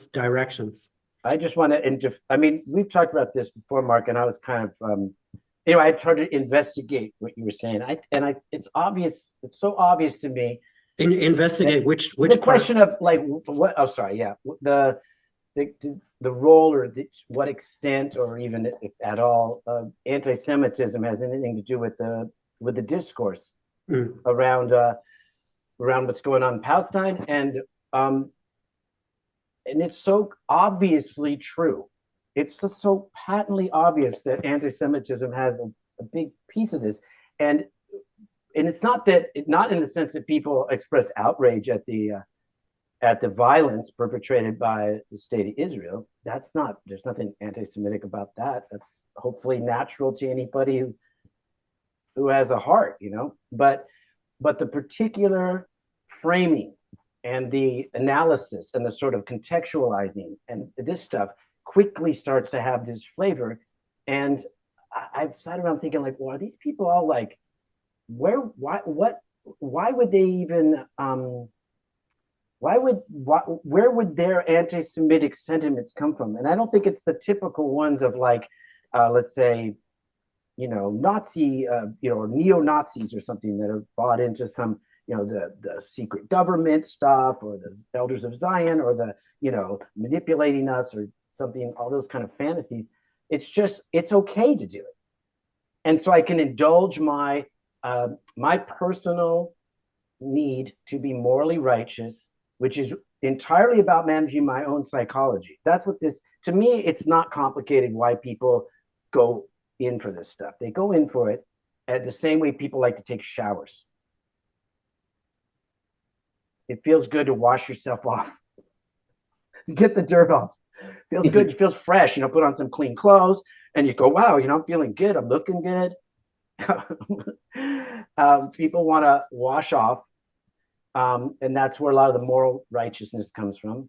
directions. I just want to, I mean, we've talked about this before, Mark, and I was kind of, I tried to investigate what you were saying. It's obvious. It's so obvious to me. Investigate which the question of like what? Oh, sorry. Yeah, the role or what extent, or even if at all, anti-Semitism has anything to do with the discourse around what's going on in Palestine, and it's so obviously true. It's just so patently obvious that anti-Semitism has a big piece of this, and it's not in the sense that people express outrage at the violence perpetrated by the state of Israel. There's nothing anti-Semitic about that. That's hopefully natural to anybody who has a heart, But the particular framing and the analysis and the sort of contextualizing and this stuff quickly starts to have this flavor. And I've sat around thinking, like, well, are these people all like, why would they even where would their anti-Semitic sentiments come from? And I don't think it's the typical ones of like, let's say, Nazi, or neo-Nazis or something that have bought into some, the secret government stuff, or the Elders of Zion, or the, manipulating us or something, all those kind of fantasies. It's just, it's okay to do it. And so I can indulge my personal need to be morally righteous, which is entirely about managing my own psychology. That's what this, to me, it's not complicated why people go in for this stuff. They go in for it at the same way people like to take showers. It feels good to wash yourself off, to get the dirt off. Feels good. You feel fresh, put on some clean clothes and you go, wow, I'm feeling good. I'm looking good. People want to wash off. And that's where a lot of the moral righteousness comes from,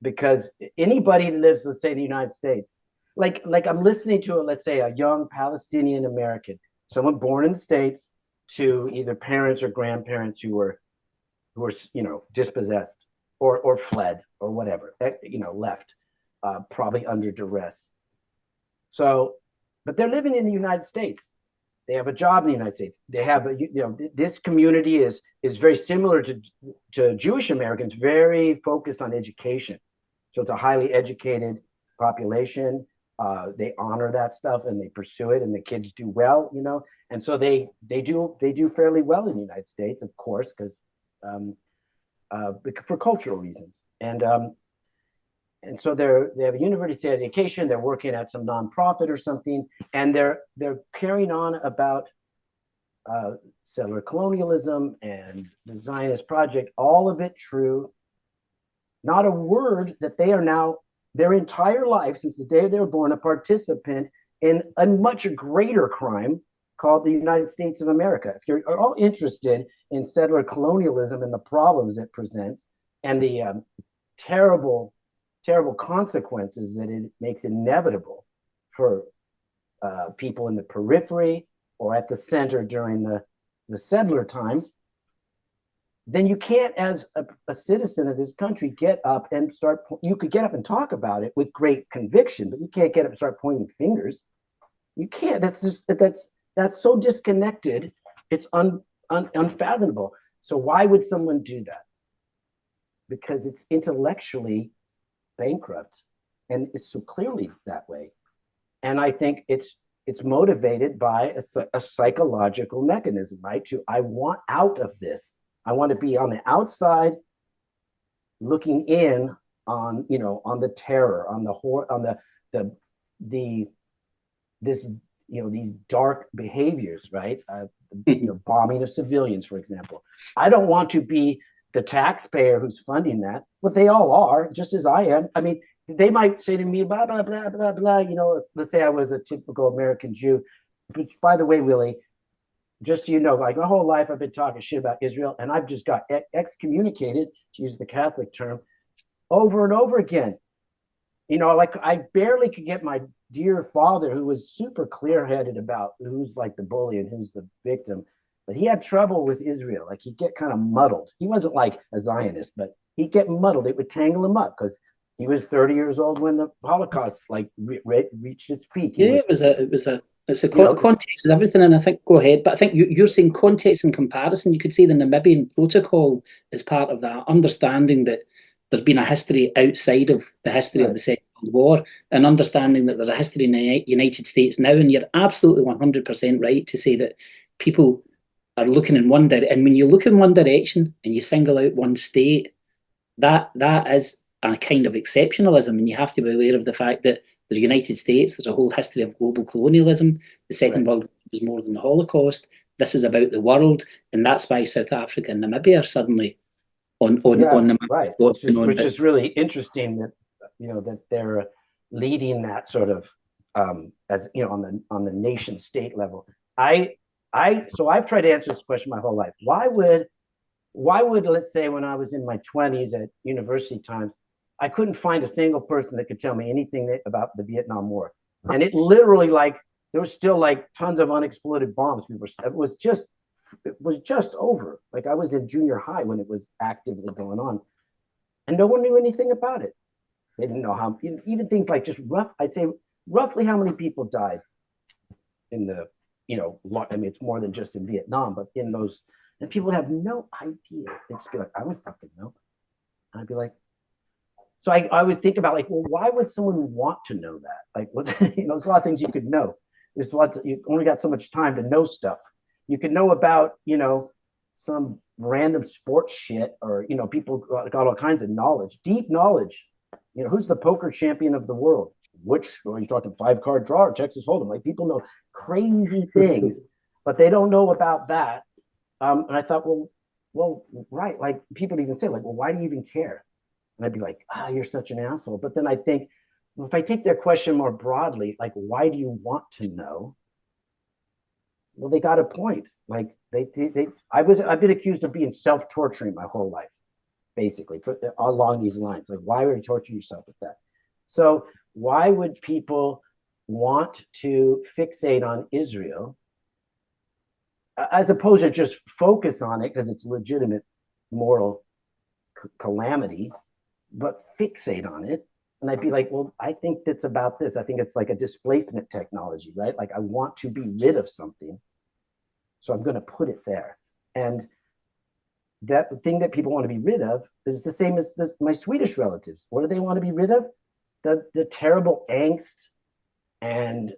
because anybody who lives, let's say, in the United States, like I'm listening to, let's say, a young Palestinian American, someone born in the States, to either parents or grandparents who were dispossessed or fled or whatever, left, probably under duress. So, but they're living in the United States. They have a job in the United States. They have, this community is very similar to Jewish Americans, very focused on education. So it's a highly educated population. They honor that stuff and they pursue it, and the kids do well, And so they do fairly well in the United States, of course, because for cultural reasons. And so they have a university education. They're working at some nonprofit or something, and they're carrying on about settler colonialism and the Zionist project. All of it true. Not a word that they are now, their entire life since the day they were born, a participant in a much greater crime called the United States of America. If you're all interested in settler colonialism and the problems it presents, and the terrible consequences that it makes inevitable for people in the periphery or at the center during the settler times, then you can't, as a citizen of this country, get up and start. You could get up and talk about it with great conviction, but you can't get up and start pointing fingers. You can't. That's so disconnected. It's unfathomable. So why would someone do that? Because it's intellectually bankrupt, and it's so clearly that way. And I think it's motivated by a psychological mechanism, right? I want out of this. I want to be on the outside, looking in on, on the terror, on these dark behaviors, right? Bombing of civilians, for example. I don't want to be the taxpayer who's funding that, but they all are, just as I am. I mean, they might say to me, blah, blah, blah, blah, blah. Let's say I was a typical American Jew, which, by the way, Willie, just so you know, like my whole life I've been talking shit about Israel, and I've just got excommunicated, to use the Catholic term, over and over again. Like I barely could get my dear father, who was super clear-headed about who's like the bully and who's the victim, but he had trouble with Israel. Like he'd get kind of muddled. He wasn't like a Zionist, but he'd get muddled. It would tangle him up because he was 30 years old when the Holocaust reached its peak. It's a context and everything, and I think, go ahead, but I think you're saying context and comparison. You could say the Namibian Protocol is part of that, understanding that there's been a history outside of the history of the Second World War, and understanding that there's a history in the United States now, and you're absolutely 100% right to say that people are looking in one direction, and when you look in one direction and you single out one state, that is a kind of exceptionalism, and you have to be aware of the fact that the United States, there's a whole history of global colonialism. The Second World War was more than the Holocaust. This is about the world, and that's why South Africa and Namibia are suddenly on the map. Right, which is really interesting that that they're leading that sort of as on the nation state level. So I've tried to answer this question my whole life. Why would, let's say, when I was in my 20s at university times, I couldn't find a single person that could tell me anything about the Vietnam War, and it literally, like, there was still like tons of unexploded bombs. It was just over. Like I was in junior high when it was actively going on, and no one knew anything about it. They didn't know how, even things like just I'd say roughly how many people died in the, I mean, it's more than just in Vietnam, but in those, and people would have no idea. They'd just be like, I don't fucking know. And I'd be like, so I would think about, like, well, why would someone want to know that? Like, what, there's a lot of things you could know. There's lots you only got so much time to know stuff. You could know about, some random sports shit, or, people got all kinds of knowledge, deep knowledge. Who's the poker champion of the world? Which, are you talking 5-card draw or Texas Hold'em? Like, people know crazy things, but they don't know about that. And I thought, well, right. Like, people even say, like, well, why do you even care? And I'd be like, you're such an asshole. But then I think, well, if I take their question more broadly, like, why do you want to know? Well, they got a point. Like, I've been accused of being self-torturing my whole life, basically, along these lines. Like, why would you torture yourself with that? So why would people want to fixate on Israel as opposed to just focus on it because it's legitimate moral calamity, but fixate on it? And I'd be like, well, I think it's about this. I think it's like a displacement technology, right? Like, I want to be rid of something, so I'm going to put it there. And that thing that people want to be rid of is the same as my Swedish relatives. What do they want to be rid of? The terrible angst and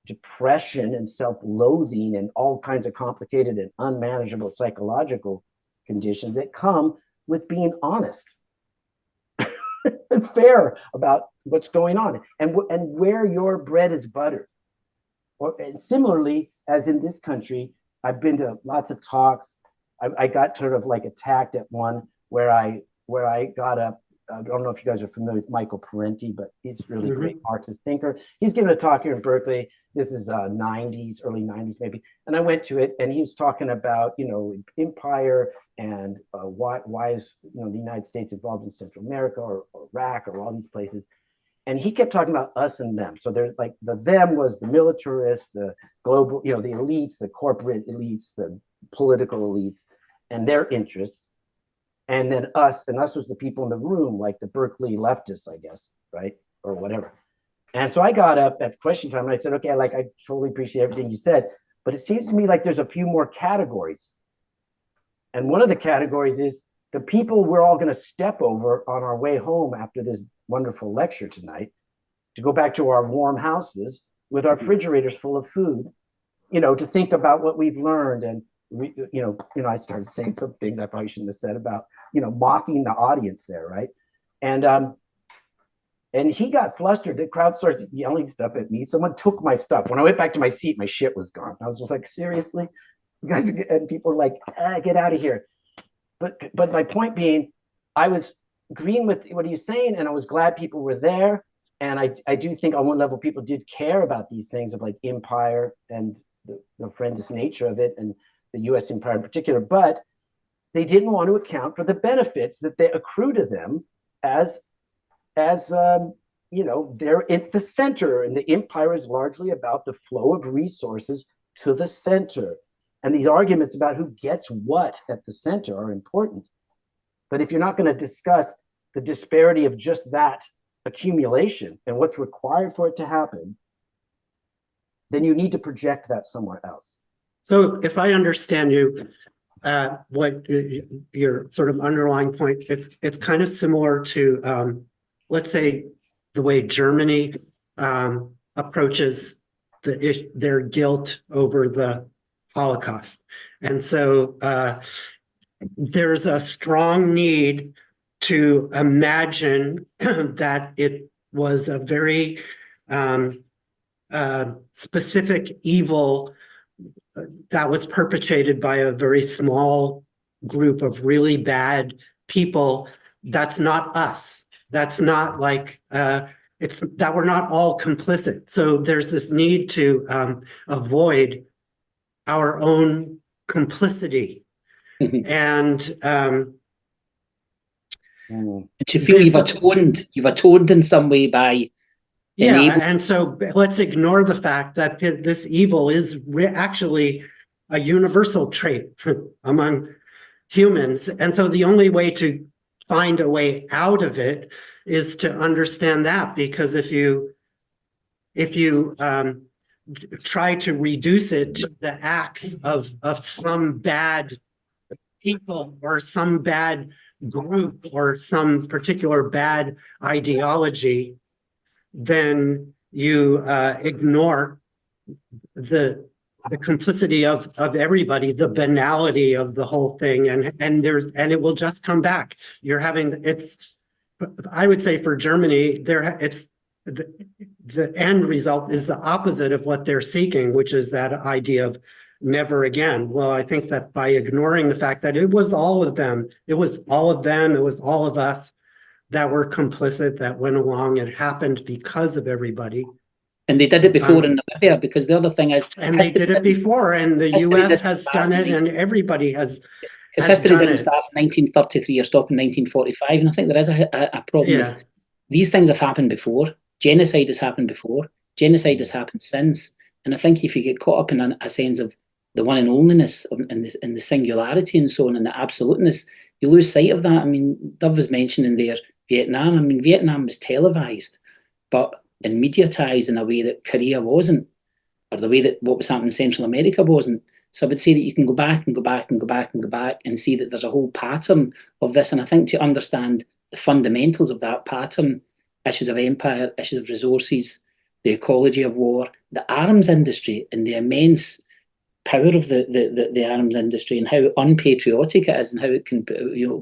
depression and self-loathing and all kinds of complicated and unmanageable psychological conditions that come with being honest and fair about what's going on and where your bread is buttered. And similarly, as in this country, I've been to lots of talks. I got sort of like attacked at one where I got up. I don't know if you guys are familiar with Michael Parenti, but he's a really great Marxist thinker. He's given a talk here in Berkeley. This is early 90s maybe. And I went to it, and he was talking about, empire and why is the United States involved in Central America or Iraq or all these places. And he kept talking about us and them. So there's like the them was the militarists, the global, the elites, the corporate elites, the political elites, and their interests. And then us, and us was the people in the room, like the Berkeley leftists, I guess, right? Or whatever. And so I got up at question time and I said, okay, like, I totally appreciate everything you said, but it seems to me like there's a few more categories. And one of the categories is the people we're all going to step over on our way home after this wonderful lecture tonight to go back to our warm houses with our refrigerators full of food, to think about what we've learned. And, I started saying some things I probably shouldn't have said about, mocking the audience there, right? And he got flustered. The crowd started yelling stuff at me. Someone took my stuff. When I went back to my seat, my shit was gone. I was just like, seriously? You guys are, and people were like, get out of here. But my point being, I was agreeing with what he was saying, and I was glad people were there. And I do think on one level, people did care about these things of like empire and the horrendous nature of it, and the US empire in particular, but they didn't want to account for the benefits that they accrue to them as they're at the center, and the empire is largely about the flow of resources to the center. And these arguments about who gets what at the center are important. But if you're not going to discuss the disparity of just that accumulation and what's required for it to happen, then you need to project that somewhere else. So if I understand you, what your sort of underlying point, it's kind of similar to, let's say, the way Germany approaches their guilt over the Holocaust. And so there's a strong need to imagine that it was a very specific evil that was perpetrated by a very small group of really bad people. That's not us. That's not like, it's that we're not all complicit. So there's this need to avoid our own complicity. And to feel you've atoned in some way by and so let's ignore the fact that this evil is actually a universal trait among humans. And so the only way to find a way out of it is to understand that, because if you try to reduce it to the acts of some bad people or some bad group or some particular bad ideology, then you ignore the complicity of everybody, the banality of the whole thing, and it will just come back. I would say for Germany, the end result is the opposite of what they're seeking, which is that idea of never again. Well, I think that by ignoring the fact that it was all of them, it was all of us that were complicit, that went along. It happened because of everybody. And they did it before in Namibia, because the other thing is... And they did it before, and the US has done it, and everybody has Because history didn't start in 1933 or stop in 1945, and I think there is a problem with these things have happened before. Genocide has happened before. Genocide has happened since. And I think if you get caught up in a sense of the one and onlyness and the singularity and so on, and the absoluteness, you lose sight of that. I mean, Dov was mentioning there Vietnam. I mean, Vietnam was televised, but and mediatized in a way that Korea wasn't, or the way that what was happening in Central America wasn't. So I would say that you can go back and go back and go back and go back and see that there's a whole pattern of this. And I think to understand the fundamentals of that pattern, issues of empire, issues of resources, the ecology of war, the arms industry and the immense power of the arms industry, and how unpatriotic it is, and how it can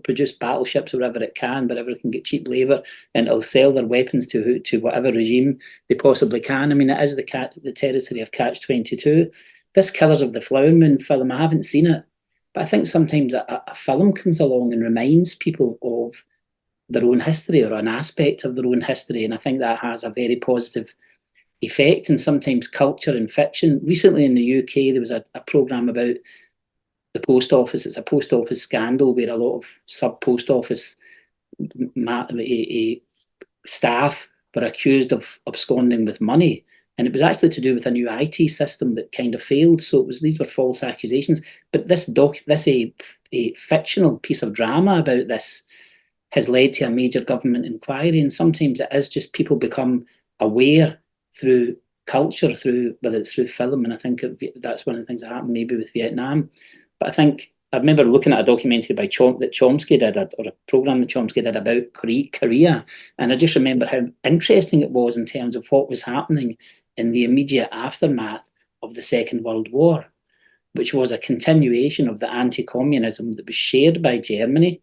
produce battleships wherever it can, wherever it can get cheap labour, and it'll sell their weapons to whatever regime they possibly can. I mean, it is the territory of Catch-22. This Killers of the Flower Moon film, I haven't seen it, but I think sometimes a film comes along and reminds people of their own history or an aspect of their own history, and I think that has a very positive effect. And sometimes culture and fiction. Recently in the UK, there was a programme about the post office. It's a post office scandal where a lot of sub-post office staff were accused of absconding with money. And it was actually to do with a new IT system that kind of failed. So these were false accusations. But this a fictional piece of drama about this has led to a major government inquiry. And sometimes it is just people become aware through culture, whether it's through film. And I think that's one of the things that happened maybe with Vietnam. But I think I remember looking at a documentary by Chomsky did, or a program that Chomsky did about Korea, and I just remember how interesting it was in terms of what was happening in the immediate aftermath of the Second World War, which was a continuation of the anti-communism that was shared by Germany,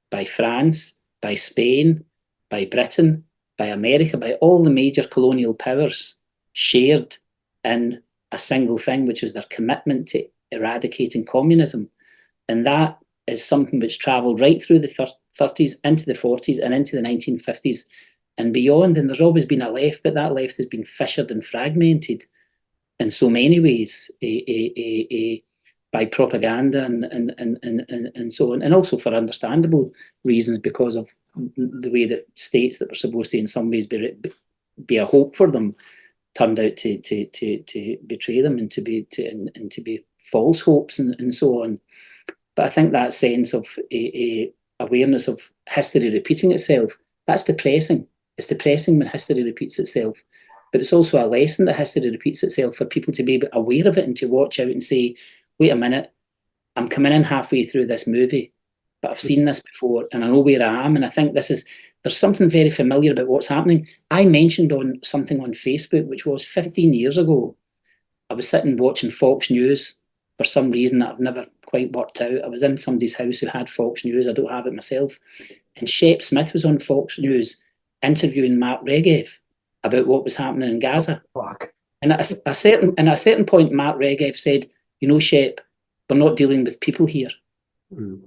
by France, by Spain, by Britain, by America, by all the major colonial powers, shared in a single thing, which was their commitment to eradicating communism. And that is something which travelled right through the 30s, into the 40s, and into the 1950s and beyond. And there's always been a left, but that left has been fissured and fragmented in so many ways by propaganda and so on, and also for understandable reasons, because of the way that states that were supposed to in some ways be a hope for them turned out to betray them and to be false hopes and so on. But I think that sense of a awareness of history repeating itself, that's depressing. It's depressing when history repeats itself. But it's also a lesson that history repeats itself for people to be aware of it and to watch out and say, wait a minute, I'm coming in halfway through this movie, but I've seen this before and I know where I am. And I think there's something very familiar about what's happening. I mentioned something on Facebook, which was 15 years ago. I was sitting watching Fox News for some reason that I've never quite worked out. I was in somebody's house who had Fox News. I don't have it myself. And Shep Smith was on Fox News interviewing Mark Regev about what was happening in Gaza. Oh, fuck. And at a certain point, Mark Regev said, you know, Shep, we're not dealing with people here. Mm.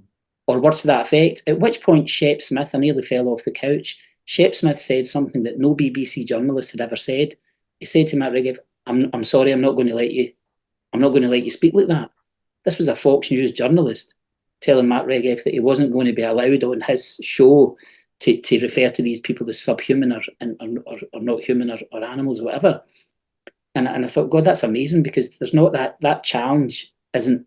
Or words to that effect. At which point, Shep Smith, I nearly fell off the couch. Shep Smith said something that no BBC journalist had ever said. He said to Mark Regev, I'm sorry, I'm not going to let you speak like that. This was a Fox News journalist telling Mark Regev that he wasn't going to be allowed on his show to refer to these people as subhuman or not human or animals or whatever. And I thought, God, that's amazing, because there's not that challenge isn't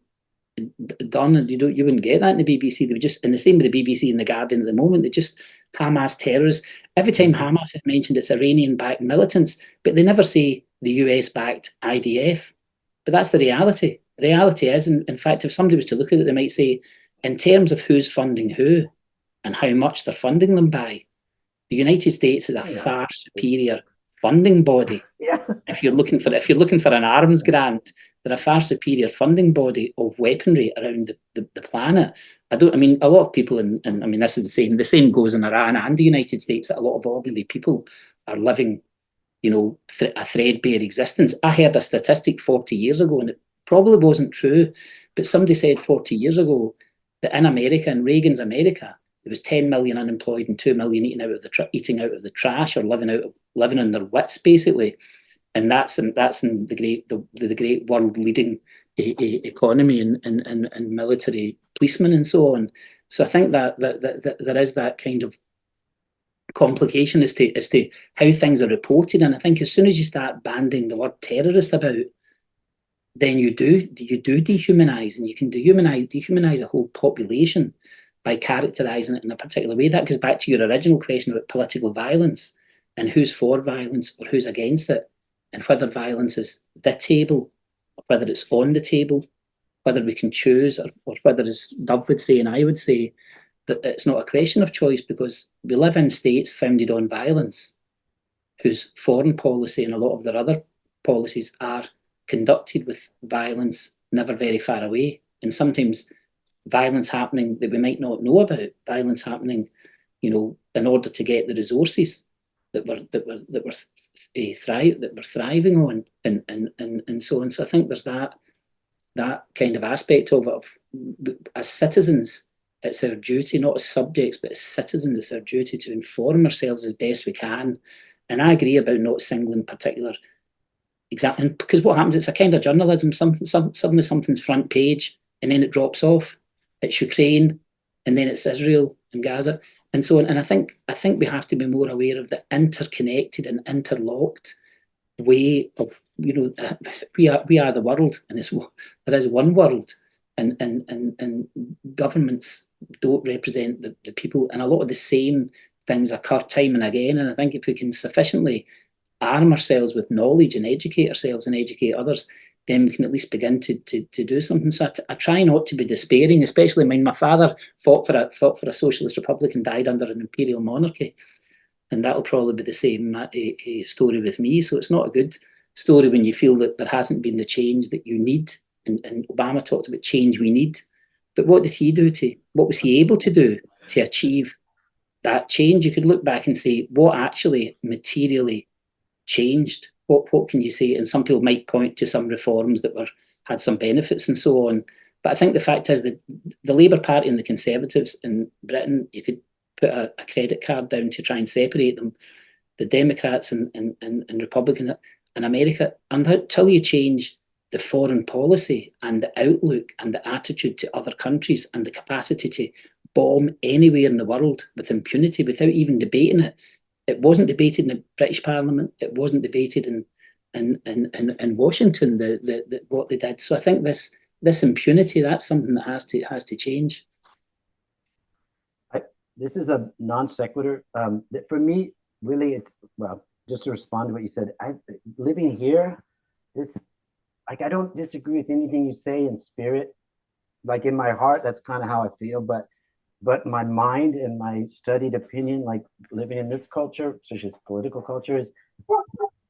done, and you wouldn't get that in the BBC. They would just, and the same with the BBC and the Guardian at the moment, they just Hamas terrorists. Every time Hamas is mentioned, it's Iranian-backed militants, but they never say the US-backed IDF. But that's the reality. The reality is, in fact, if somebody was to look at it, they might say, in terms of who's funding who and how much they're funding them by, the United States is a far superior funding body. Yeah. If you're looking for an arms grant, they're a far superior funding body of weaponry around the planet. A lot of people, and this is the same goes in Iran and the United States, that a lot of ordinary people are living, a threadbare existence. I heard a statistic 40 years ago, and it probably wasn't true, but somebody said 40 years ago that in America, in Reagan's America, there was 10 million unemployed and 2 million eating out of the trash, or living on their wits, basically. And that's in the great world leading economy and military policemen and so on. So I think that there is that kind of complication as to how things are reported. And I think as soon as you start banding the word terrorist about, then you do dehumanize, and you can dehumanize a whole population by characterizing it in a particular way. That goes back to your original question about political violence and who's for violence or who's against it, and whether violence is the table or whether it's on the table, whether we can choose, or whether, as Dove would say and I would say, that it's not a question of choice, because we live in states founded on violence, whose foreign policy and a lot of their other policies are conducted with violence never very far away, and sometimes violence happening that we might not know about, violence happening, in order to get the resources that we're thriving on, and so on. So I think there's that kind of aspect of it. As citizens, it's our duty, not as subjects, but as citizens, it's our duty to inform ourselves as best we can. And I agree about not singling particular example, because what happens, it's a kind of journalism. Suddenly something's front page, and then it drops off. It's Ukraine, and then it's Israel and Gaza, and so on. And I think we have to be more aware of the interconnected and interlocked way of, we are the world, and there is one world, and governments don't represent the people, and a lot of the same things occur time and again. And I think if we can sufficiently arm ourselves with knowledge and educate ourselves and educate others, then we can at least begin to do something. So I try not to be despairing, especially when my father fought for a socialist republic and died under an imperial monarchy. And that'll probably be the same story with me. So it's not a good story when you feel that there hasn't been the change that you need. And Obama talked about change we need. But what did he do what was he able to do to achieve that change? You could look back and say, what actually materially changed? What can you say? And some people might point to some reforms that had some benefits and so on. But I think the fact is that the Labour Party and the Conservatives in Britain, you could put a credit card down to try and separate them. The Democrats and Republicans in America, until you change the foreign policy and the outlook and the attitude to other countries and the capacity to bomb anywhere in the world with impunity without even debating it. It wasn't debated in the British Parliament. It wasn't debated in Washington, what they did. So I think this impunity, that's something that has to change. This is a non sequitur. For me, really, it's, well, just to respond to what you said, living here, I don't disagree with anything you say in spirit. Like in my heart, that's kind of how I feel. But my mind and my studied opinion, like living in this culture, such as political culture, is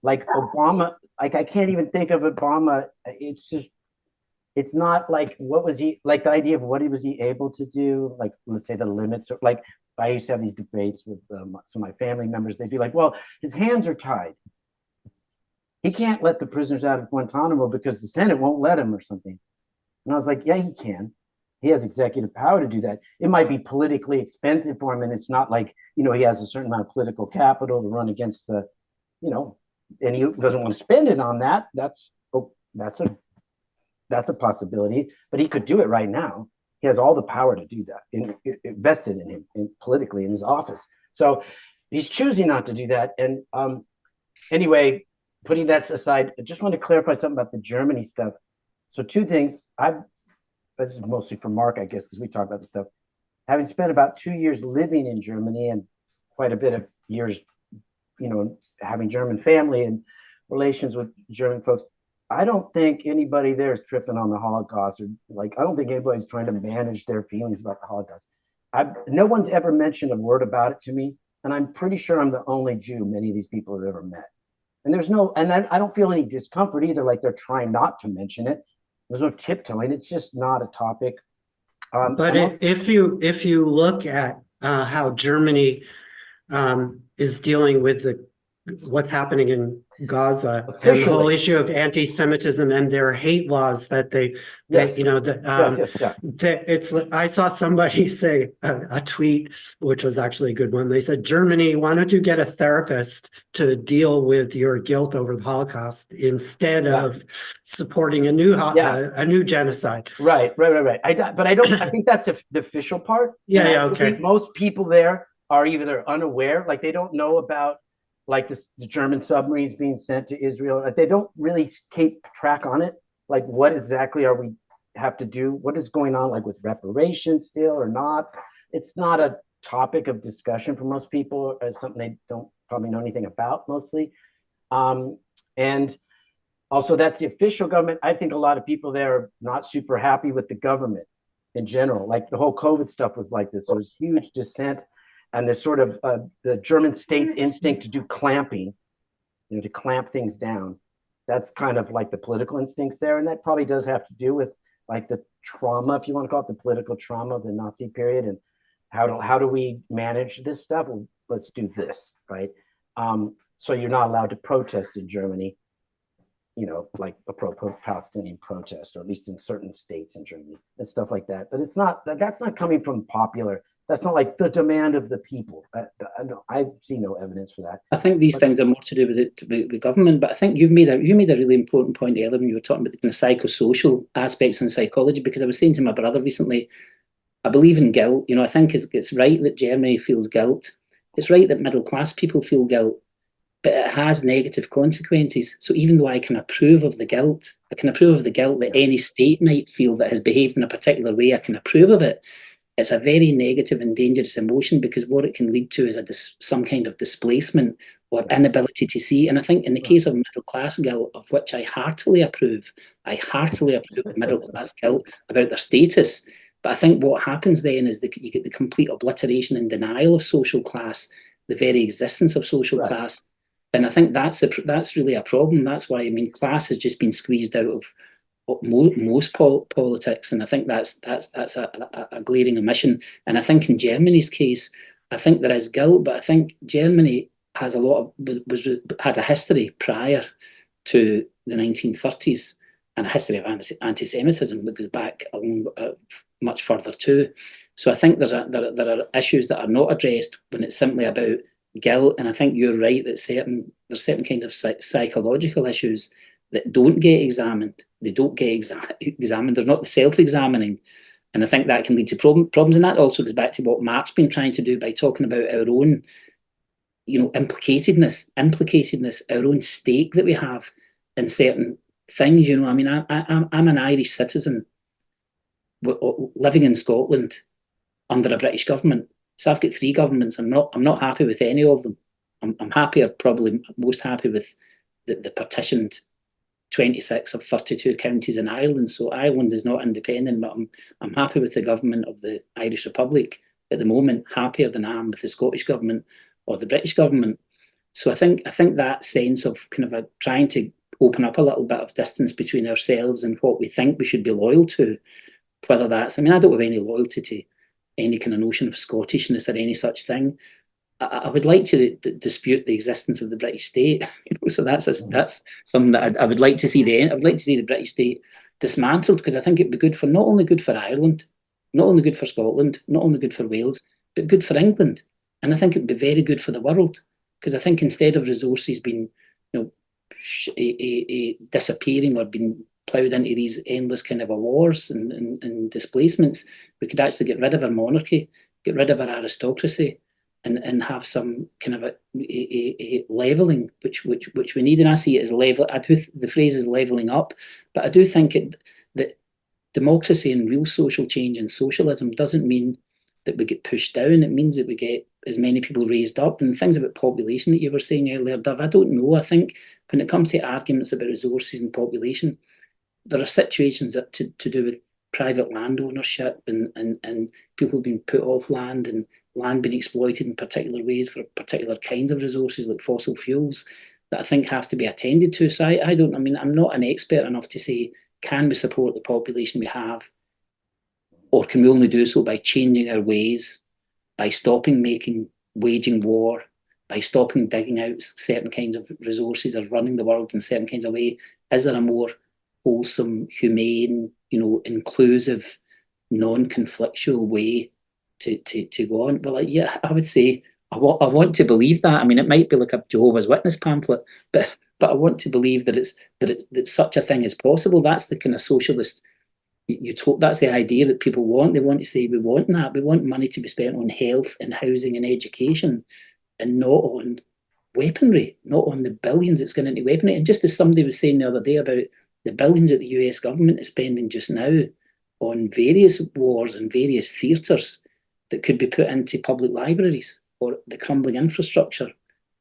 like Obama. Like I can't even think of Obama. It's not like what was he like, the idea of what was he able to do, like let's say the limits, or like I used to have these debates with some of my family members. They'd be like, well, his hands are tied, he can't let the prisoners out of Guantanamo because the Senate won't let him or something. And I was like, yeah, he can. He has executive power to do that. It might be politically expensive for him, and it's not like, he has a certain amount of political capital to run against the, and he doesn't want to spend it on that. That's a possibility, but he could do it right now. He has all the power to do that, invested in him politically in his office. So he's choosing not to do that. And anyway, putting that aside, I just want to clarify something about the Germany stuff. So two things. This is mostly for Mark, I guess, because we talk about this stuff. Having spent about 2 years living in Germany and quite a bit of years, having German family and relations with German folks, I don't think anybody there is tripping on the Holocaust, or I don't think anybody's trying to manage their feelings about the Holocaust. No one's ever mentioned a word about it to me, and I'm pretty sure I'm the only Jew many of these people have ever met. And I don't feel any discomfort either, like they're trying not to mention it. There's no tiptoeing. It's just not a topic. But if you look at how Germany is dealing with what's happening in Gaza and the whole issue of anti-Semitism and their hate laws that I saw somebody say a tweet, which was actually a good one. They said, Germany, why don't you get a therapist to deal with your guilt over the Holocaust instead of supporting a new genocide? Right. I think that's the official part. Okay. I think most people there are either unaware, like they don't know about the German submarines being sent to Israel. Like they don't really keep track on it. Like what exactly are we have to do? What is going on, like with reparations still or not? It's not a topic of discussion for most people. It's something they don't probably know anything about mostly. And also that's the official government. I think a lot of people there are not super happy with the government in general. Like the whole COVID stuff was like this. There was huge dissent. And the sort of the German state's instinct to do clamping, to clamp things down. That's kind of like the political instincts there. And that probably does have to do with like the trauma, if you want to call it, the political trauma of the Nazi period. And how do we manage this stuff? Well, let's do this, right? So you're not allowed to protest in Germany, like a pro-Palestinian protest, or at least in certain states in Germany and stuff like that. But that's not coming from popular. That's not like the demand of the people. I see no evidence for that. I think these things are more to do with the government. But I think you made a really important point earlier when you were talking about the kind of psychosocial aspects in psychology. Because I was saying to my brother recently, I believe in guilt. I think it's right that Germany feels guilt. It's right that middle class people feel guilt, but it has negative consequences. So even though I can approve of the guilt, that any state might feel that has behaved in a particular way. I can approve of it. It's a very negative and dangerous emotion, because what it can lead to is some kind of displacement or inability to see. And I think in the case of middle class guilt, of which I heartily approve middle class guilt about their status. But I think what happens then is that you get the complete obliteration and denial of social class, the very existence of social class. And I think that's really a problem. That's why, I mean, class has just been squeezed out of most politics, and I think that's a glaring omission. And I think in Germany's case, I think there is guilt, but I think Germany has had a history prior to the 1930s, and a history of anti-Semitism that goes back much further too. So I think there are issues that are not addressed when it's simply about guilt. And I think you're right that there's certain kind of psychological issues that don't get examined. They don't get examined. They're not self-examining. And I think that can lead to problems. And that also goes back to what Mark's been trying to do by talking about our own, implicatedness, our own stake that we have in certain things. I mean, I'm an Irish citizen living in Scotland under a British government. So I've got 3 governments. I'm not happy with any of them. I'm probably most happy with the partitioned 26 of 32 counties in Ireland. So Ireland is not independent, but I'm happy with the government of the Irish Republic at the moment, happier than I am with the Scottish government or the British government. So I think that sense of kind of trying to open up a little bit of distance between ourselves and what we think we should be loyal to, whether that's, I mean, I don't have any loyalty to any kind of notion of Scottishness or any such thing. I would like to dispute the existence of the British state. So that's something that I would like to see. I would like to see the British state dismantled, because I think it'd be not only good for Ireland, not only good for Scotland, not only good for Wales, but good for England. And I think it'd be very good for the world, because I think instead of resources being, disappearing or being ploughed into these endless kind of wars and displacements, we could actually get rid of our monarchy, get rid of our aristocracy, and have some kind of a levelling, which we need. And I see it as level. The phrase is levelling up, but I do think that democracy and real social change and socialism doesn't mean that we get pushed down. It means that we get as many people raised up. And things about population that you were saying earlier, Dov, I don't know. I think when it comes to arguments about resources and population, there are situations that to do with private land ownership and people being put off land and land being exploited in particular ways for particular kinds of resources like fossil fuels that I think have to be attended to. So I'm not an expert enough to say, can we support the population we have, or can we only do so by changing our ways, by stopping waging war, by stopping digging out certain kinds of resources or running the world in certain kinds of way? Is there a more wholesome, humane, inclusive, non-conflictual way to go on? Well, I would say I want to believe that. I mean, it might be like a Jehovah's Witness pamphlet, but I want to believe that such a thing is possible. That's the kind of socialist. That's the idea that people want. They want to say, we want that. We want money to be spent on health and housing and education, and not on weaponry, not on the billions that's going into weaponry. And just as somebody was saying the other day about the billions that the US government is spending just now on various wars and various theatres that could be put into public libraries or the crumbling infrastructure,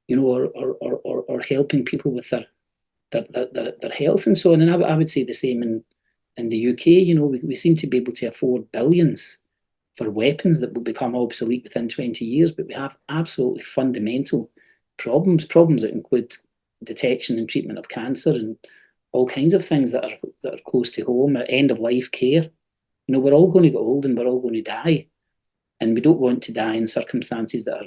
or helping people with their health and so on. And I would say the same in the UK. We seem to be able to afford billions for weapons that will become obsolete within 20 years, but we have absolutely fundamental problems that include detection and treatment of cancer and all kinds of things that are close to home, end of life care. We're all going to get old and we're all going to die. And we don't want to die in circumstances that are,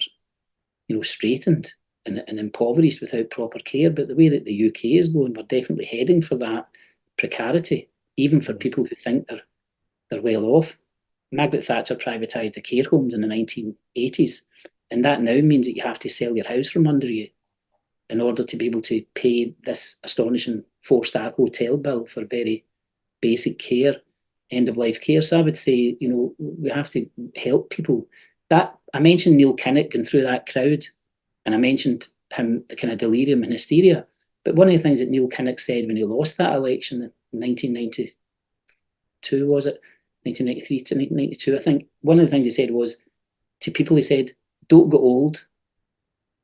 straitened and impoverished without proper care. But the way that the UK is going, we're definitely heading for that precarity, even for people who think they're well off. Margaret Thatcher privatised the care homes in the 1980s, and that now means that you have to sell your house from under you in order to be able to pay this astonishing 4-star hotel bill for very basic care, end-of-life care. So I would say, we have to help people. That I mentioned Neil Kinnock going through that crowd, and I mentioned him, the kind of delirium and hysteria. But one of the things that Neil Kinnock said when he lost that election in 1992, was it? 1993 to 1992, I think. One of the things he said was, to people, he said, don't get old,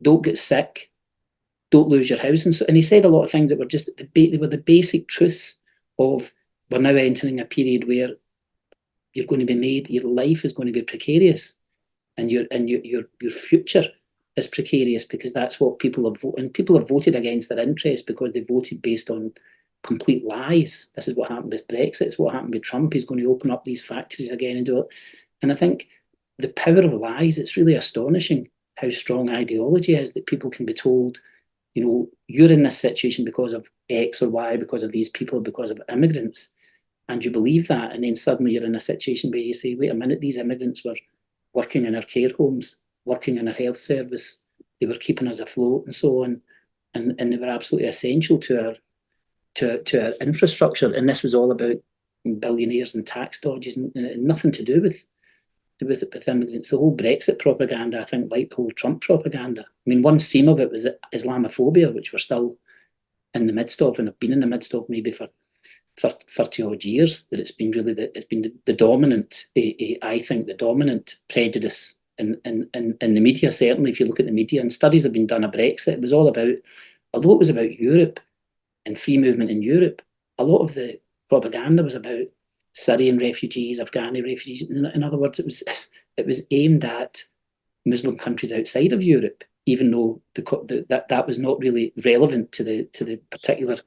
don't get sick, don't lose your house. And he said a lot of things that were just, they were the basic truths of, we're now entering a period where you're going to be made, your life is going to be precarious, and your future is precarious, because that's what people have voted. And people have voted against their interests because they voted based on complete lies. This is what happened with Brexit. It's what happened with Trump. He's going to open up these factories again and do it. And I think the power of lies, it's really astonishing how strong ideology is, that people can be told, you know, you're in this situation because of X or Y, because of these people, because of immigrants. And you believe that. And then suddenly you're in a situation where you say, wait a minute, these immigrants were working in our care homes, working in our health service. They were keeping us afloat and so on. And they were absolutely essential to our infrastructure. And this was all about billionaires and tax dodges, and nothing to do with immigrants. The whole Brexit propaganda, I think, like the whole Trump propaganda. I mean, one seam of it was Islamophobia, which we're still in the midst of, and have been in the midst of maybe for 30 odd years, that it's been really the dominant, I think, the dominant prejudice in the media. Certainly, if you look at the media, and studies have been done of Brexit, it was all about, although it was about Europe and free movement in Europe, a lot of the propaganda was about Syrian refugees, Afghani refugees. In other words, it was aimed at Muslim countries outside of Europe, even though that was not really relevant to the particular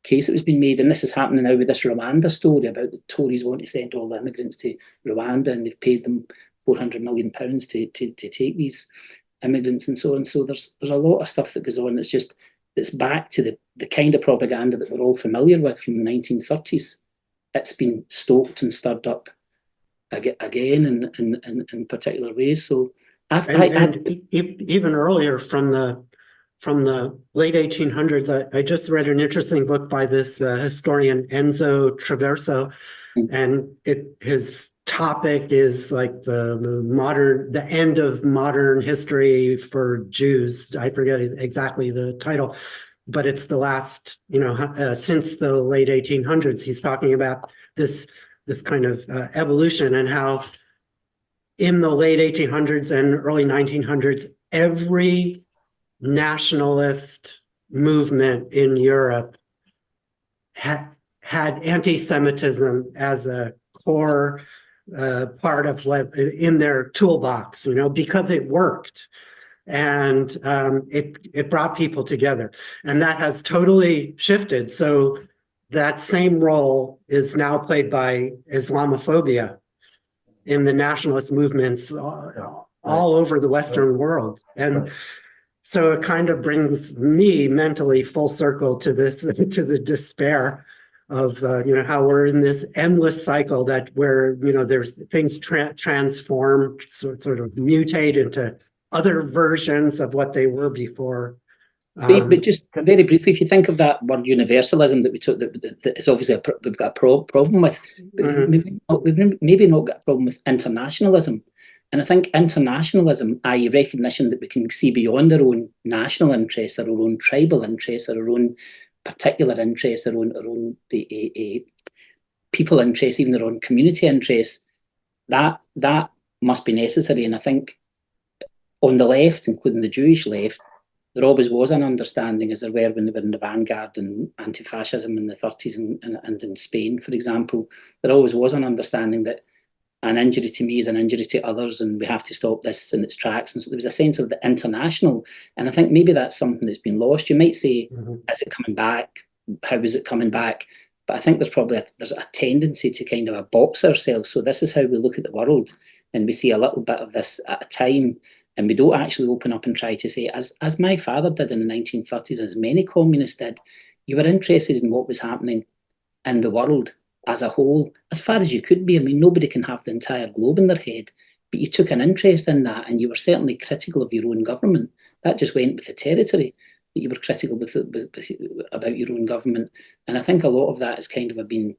case that was being made. And this is happening now with this Rwanda story about the Tories want to send all the immigrants to Rwanda, and they've paid them £400 million to take these immigrants and so on. So there's a lot of stuff that goes on that's back to the kind of propaganda that we're all familiar with from the 1930s. It's been stoked and stirred up again in particular ways. So even earlier from the late 1800s, I just read an interesting book by this historian Enzo Traverso, and his topic is like the end of modern history for Jews. I forget exactly the title, but it's the last, since the late 1800s. He's talking about this kind of evolution, and how in the late 1800s and early 1900s, every nationalist movement in Europe had anti-Semitism as a core part of what in their toolbox, because it worked. And it brought people together, and that has totally shifted. So that same role is now played by Islamophobia in the nationalist movements all over the Western world. And so it kind of brings me mentally full circle to this, to the despair of how we're in this endless cycle where there's things transform, sort of mutate into other versions of what they were before. But just very briefly, if you think of that word universalism that we took, that is obviously we've got a problem with, but we've maybe not got a problem with internationalism. And I think internationalism, i.e. recognition that we can see beyond our own national interests, our own tribal interests, our own particular interests, our own people interests, even their own community interests, that must be necessary. And I think on the left, including the Jewish left, there always was an understanding, as there were when they were in the vanguard in anti-fascism in the 30s and in Spain, for example. There always was an understanding that an injury to me is an injury to others, and we have to stop this in its tracks. And so there was a sense of the international. And I think maybe that's something that's been lost. You might say, is it coming back? How is it coming back? But I think there's probably there's a tendency to kind of box ourselves. So this is how we look at the world, and we see a little bit of this at a time. And we don't actually open up and try to say, as my father did in the 1930s, as many communists did, you were interested in what was happening in the world as a whole, as far as you could be. I mean, nobody can have the entire globe in their head, but you took an interest in that, and you were certainly critical of your own government. That just went with the territory, that you were critical about your own government. And I think a lot of that is kind of been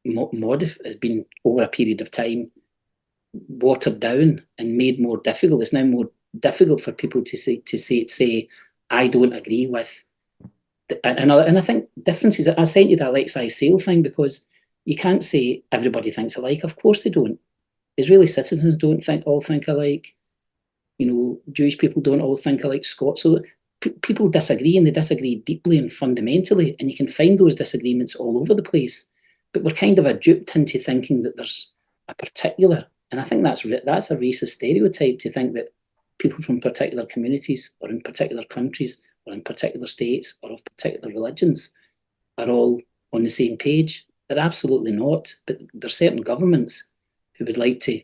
has been over a period of time watered down and made more difficult. It's now more difficult for people to say I don't agree with, and I think differences. I sent you that Alexei Sayle thing because you can't say everybody thinks alike. Of course they don't. Israeli citizens don't all think alike. Jewish people don't all think alike. Scots. So people disagree, and they disagree deeply and fundamentally, and you can find those disagreements all over the place. But we're kind of duped into thinking that there's a particular, and I think that's a racist stereotype to think that people from particular communities or in particular countries or in particular states or of particular religions are all on the same page. They're absolutely not. But there's certain governments who would like to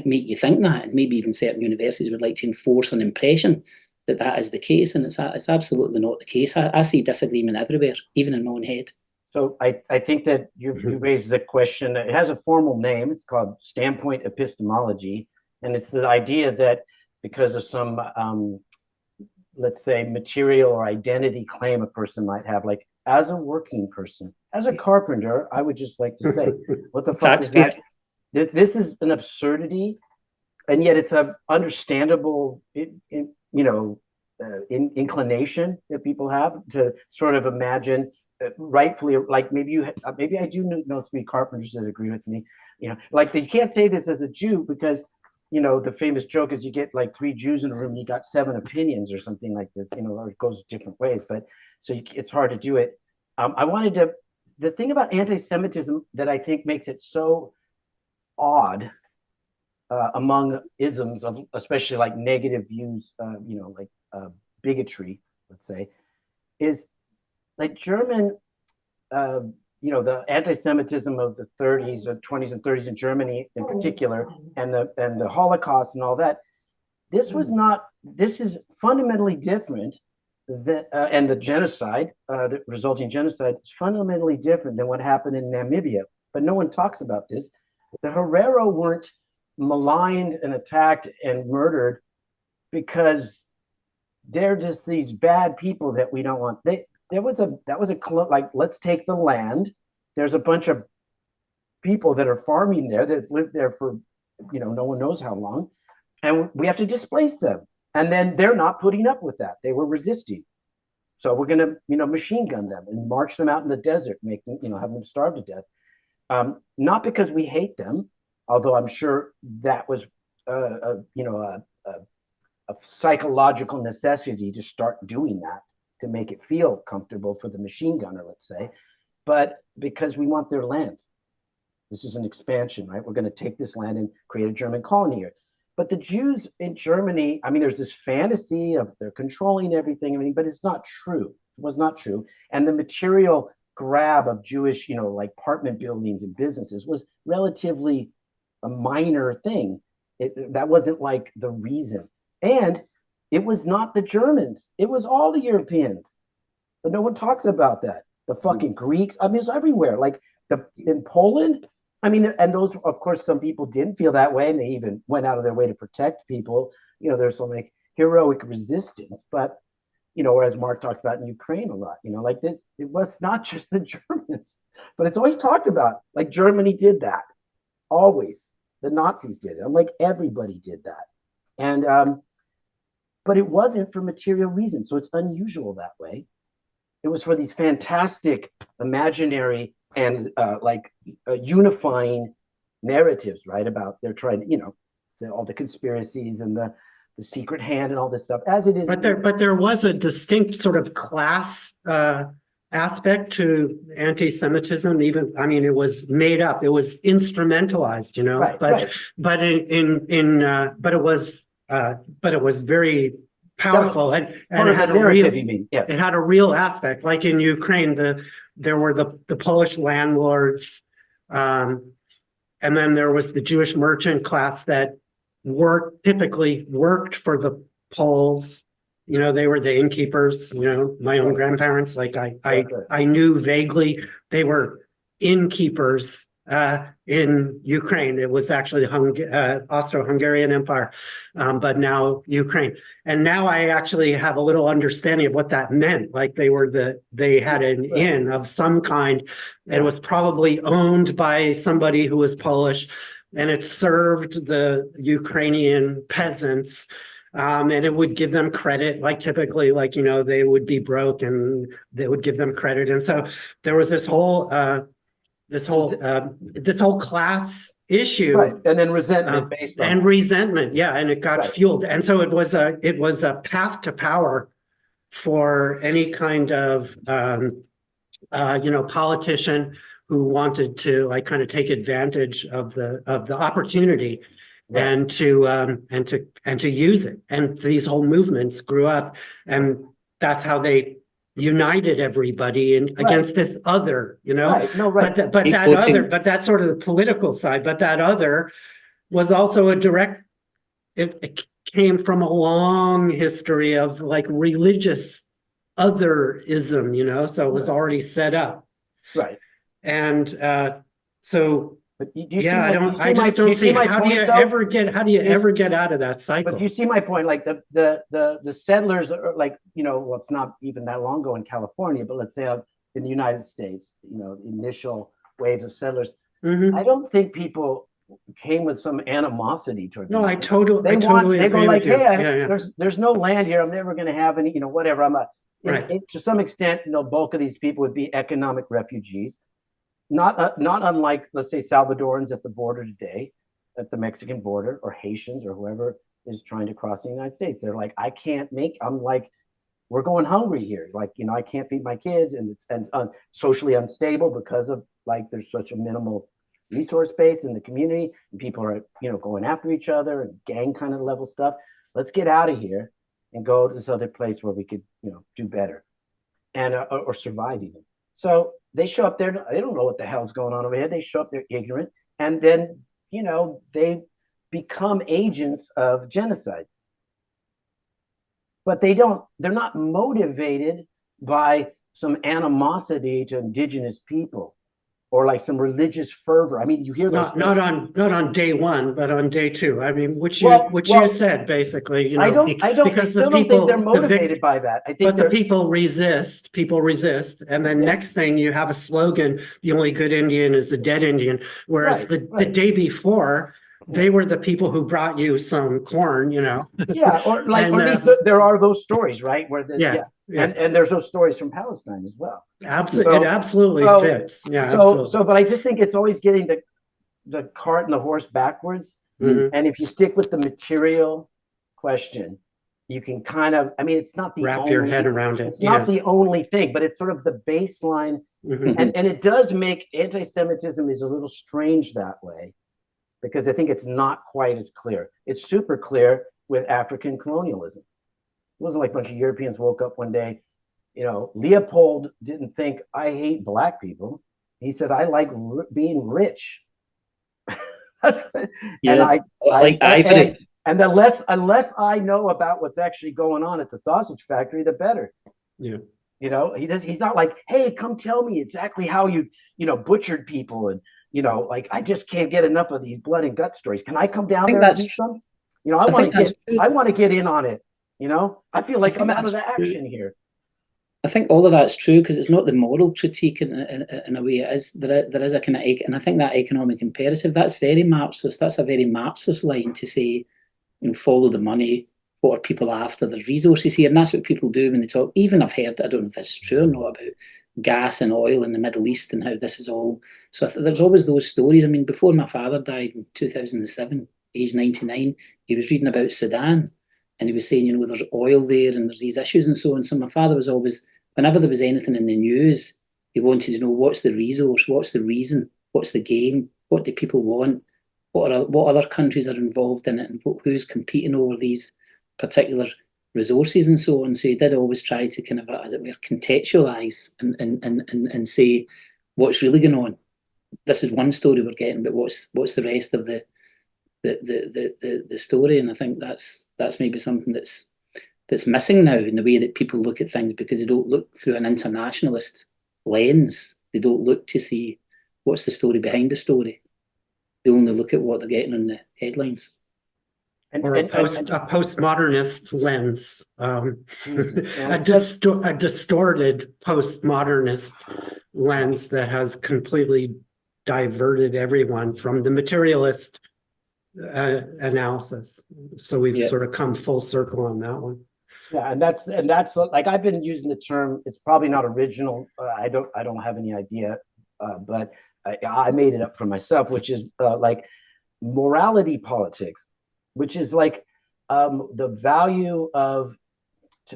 make you think that, and maybe even certain universities would like to enforce an impression that that is the case, and it's absolutely not the case. I see disagreement everywhere, even in my own head. So I think that you raised the question. It has a formal name. It's called standpoint epistemology, and it's the idea that because of some, let's say, material or identity claim a person might have, like as a working person, as a carpenter, I would just like to say, what the fuck is that? This is an absurdity, and yet it's a understandable, inclination that people have to sort of imagine. Rightfully, like maybe I do know 3 carpenters that agree with me. Like you can't say this as a Jew because, the famous joke is you get like 3 Jews in a room, you got 7 opinions or something like this. Or it goes different ways, but it's hard to do it. The thing about anti-Semitism that I think makes it so odd among isms of especially like negative views, bigotry, let's say, is like German, the anti-Semitism of the 30s or 20s and 30s in Germany in particular, and the Holocaust and all that. This is fundamentally different. And the genocide, the resulting genocide, is fundamentally different than what happened in Namibia. But no one talks about this. The Herero weren't maligned and attacked and murdered because they're just these bad people that we don't want. That was like, let's take the land. There's a bunch of people that are farming there that have lived there for, no one knows how long. And we have to displace them. And then they're not putting up with that. They were resisting. So we're going to, machine gun them and march them out in the desert, make them, have them starve to death. Not because we hate them, although I'm sure that was, a psychological necessity to start doing that, to make it feel comfortable for the machine gunner, let's say, but because we want their land. This is an expansion, right? We're going to take this land and create a German colony here. But the Jews in Germany, there's this fantasy of they're controlling everything, but it's not true. It was not true. And the material grab of Jewish, like apartment buildings and businesses was relatively a minor thing. That wasn't like the reason. And it was not the Germans. It was all the Europeans. But no one talks about that. The fucking Greeks. It's everywhere. Like in Poland, and those, of course, some people didn't feel that way, and they even went out of their way to protect people. There's some like heroic resistance, but whereas Mark talks about in Ukraine a lot, like this, it was not just the Germans, but it's always talked about. Like Germany did that, always. The Nazis did it. Like everybody did that, and but it wasn't for material reasons, so it's unusual that way. It was for these fantastic, imaginary, and unifying narratives, right? About they're trying to, all the conspiracies and the secret hand and all this stuff, as it is. But there was a distinct sort of class aspect to anti-Semitism. Even, it was made up. It was instrumentalized, Right, but right. but it was very powerful and it had a real, yes. It had a real aspect. Like in Ukraine, there were the Polish landlords, and then there was the Jewish merchant class that typically worked for the Poles. They were the innkeepers. My own grandparents. Like I knew vaguely they were innkeepers in Ukraine. It was actually the Austro-Hungarian Empire, but now Ukraine. And now I actually have a little understanding of what that meant. Like they had an inn of some kind. It was probably owned by somebody who was Polish, and it served the Ukrainian peasants. And it would give them credit, like typically, they would be broke and they would give them credit. And so there was this whole class issue, right? And then resentment based on resentment, yeah, and it got right. fueled, and so it was a path to power for any kind of, politician who wanted to like kind of take advantage of the opportunity Right. and to use it. And these whole movements grew up, and that's how they united everybody against this other, Right. No, right. but that's sort of the political side. But that other was also it came from a long history of like religious otherism, so it was already set up. Right. And so But do you see yeah, my, I just don't see my how do point, you though? ever get out of that cycle? But you see my point, like the settlers are like, well, it's not even that long ago in California, but let's say in the United States, initial waves of settlers. Mhm. I don't think people came with some animosity towards No, I each other. totally They go agree like, with you. hey, Yeah. there's no land here. I'm never going to have any, whatever. Right. To some extent, the bulk of these people would be economic refugees, not unlike, let's say, Salvadorans at the border today, at the Mexican border, or Haitians, or whoever is trying to cross the United States. They're like, I'm like, we're going hungry here. Like, I can't feed my kids, and it's socially unstable because of like there's such a minimal resource base in the community, and people are going after each other and gang kind of level stuff. Let's get out of here and go to this other place where we could do better and or survive even. So they show up there, they don't know what the hell's going on over here. They show up there ignorant, and then they become agents of genocide. But they're not motivated by some animosity to indigenous people or like some religious fervor. I mean, you hear those. Not on day one, but on day two. I mean, which you said basically, I don't because I the don't think people they're motivated by that. I think but the people resist, and then Yes. next thing you have a slogan, the only good Indian is the dead Indian. Whereas the day before, they were the people who brought you some corn, Yeah, or like, And, or at least there are those stories, right? Where Yeah. and there's those stories from Palestine as well. Absolutely, it absolutely so- fits. Yeah, absolutely. So, but I just think it's always getting the cart and the horse backwards. Mhm. And if you stick with the material question, you can kind of, I mean, it's not the Wrap your head around it. It's not the only thing, but it's sort of the baseline. Mhm. And it does make anti-Semitism is a little strange that way, because I think it's not quite as clear. It's super clear with African colonialism. It wasn't like a bunch of Europeans woke up one day. Leopold didn't think, I hate black people. He said, I like being rich. That's Yeah, and unless I know about what's actually going on at the sausage factory, the better. Yeah. He's not like, hey, come tell me exactly how you butchered people, and like, I just can't get enough of these blood and gut stories. Can I come down there and do some? I want to get in on it. I feel like I'm out of the action here. I think all of that's true, because it's not the moral critique in a way. It is there is a kind of, and I think that economic imperative, that's very Marxist. That's a very Marxist line to say, follow the money. What are people after? The resources here, and that's what people do when they talk. Even I've heard, I don't know if this is true or not, about gas and oil in the Middle East and how this is all. So there's always those stories. I mean, before my father died in 2007, age 99, he was reading about Sudan, and he was saying, there's oil there and there's these issues and so on. So my father was always, whenever there was anything in the news, he wanted to know, what's the resource, what's the reason, what's the game, what do people want, what other countries are involved in it, and who's competing over these particular resources and so on. So he did always try to kind of, as it were, contextualize and say what's really going on. This is one story we're getting, but what's the rest of the story? And I think that's maybe something that's missing now in the way that people look at things, because they don't look through an internationalist lens. They don't look to see what's the story behind the story. They only look at what they're getting on the headlines. Or a postmodernist lens, a distorted postmodernist lens that has completely diverted everyone from the materialist analysis. So we've sort of come full circle on that one. Yeah, and that's like, I've been using the term. It's probably not original. I don't have any idea, but I made it up for myself, which is like morality politics, which is like the value of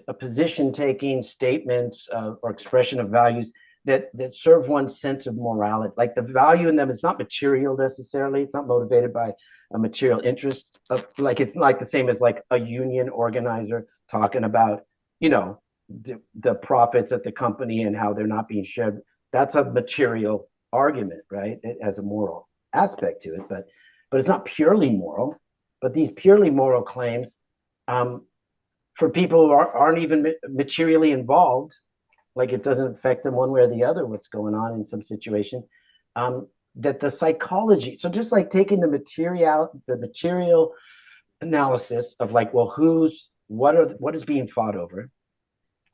a position taking statements or expression of values that serve one's sense of morality. Like the value in them is not material necessarily. It's not motivated by a material interest. Like it's like the same as like a union organizer talking about, you know, the profits at the company and how they're not being shared. That's a material argument, right? It has a moral aspect to it, but it's not purely moral. But these purely moral claims, for people who aren't even materially involved, like it doesn't affect them one way or the other what's going on in some situation, that the psychology, so just like taking the material analysis of like, well, what is being fought over,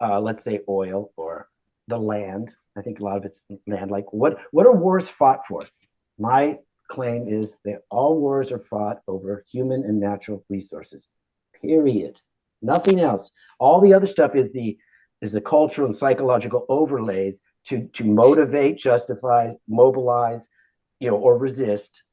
let's say oil or the land. I think a lot of it's land. Like what are wars fought for? My claim is that all wars are fought over human and natural resources, period. Nothing else. All the other stuff is the cultural and psychological overlays to motivate, justify, mobilize, you know, or resist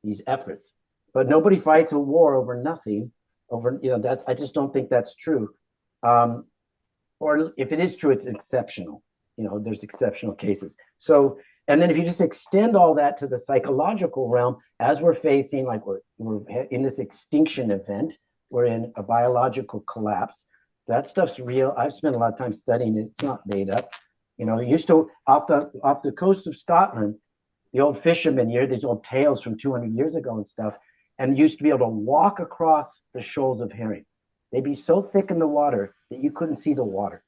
these efforts. But nobody fights a war over nothing. Over, you know, I just don't think that's true. Or if it is true, it's exceptional. You know, there's exceptional cases. So, and then if you just extend all that to the psychological realm, as we're facing, like we're in this extinction event, we're in a biological collapse. That stuff's real. I've spent a lot of time studying it. It's not made up. You know, it used to, off the coast of Scotland, the old fishermen here, these old tales from 200 years ago and stuff, and used to be able to walk across the shoals of herring. They'd be so thick in the water that you couldn't see the water.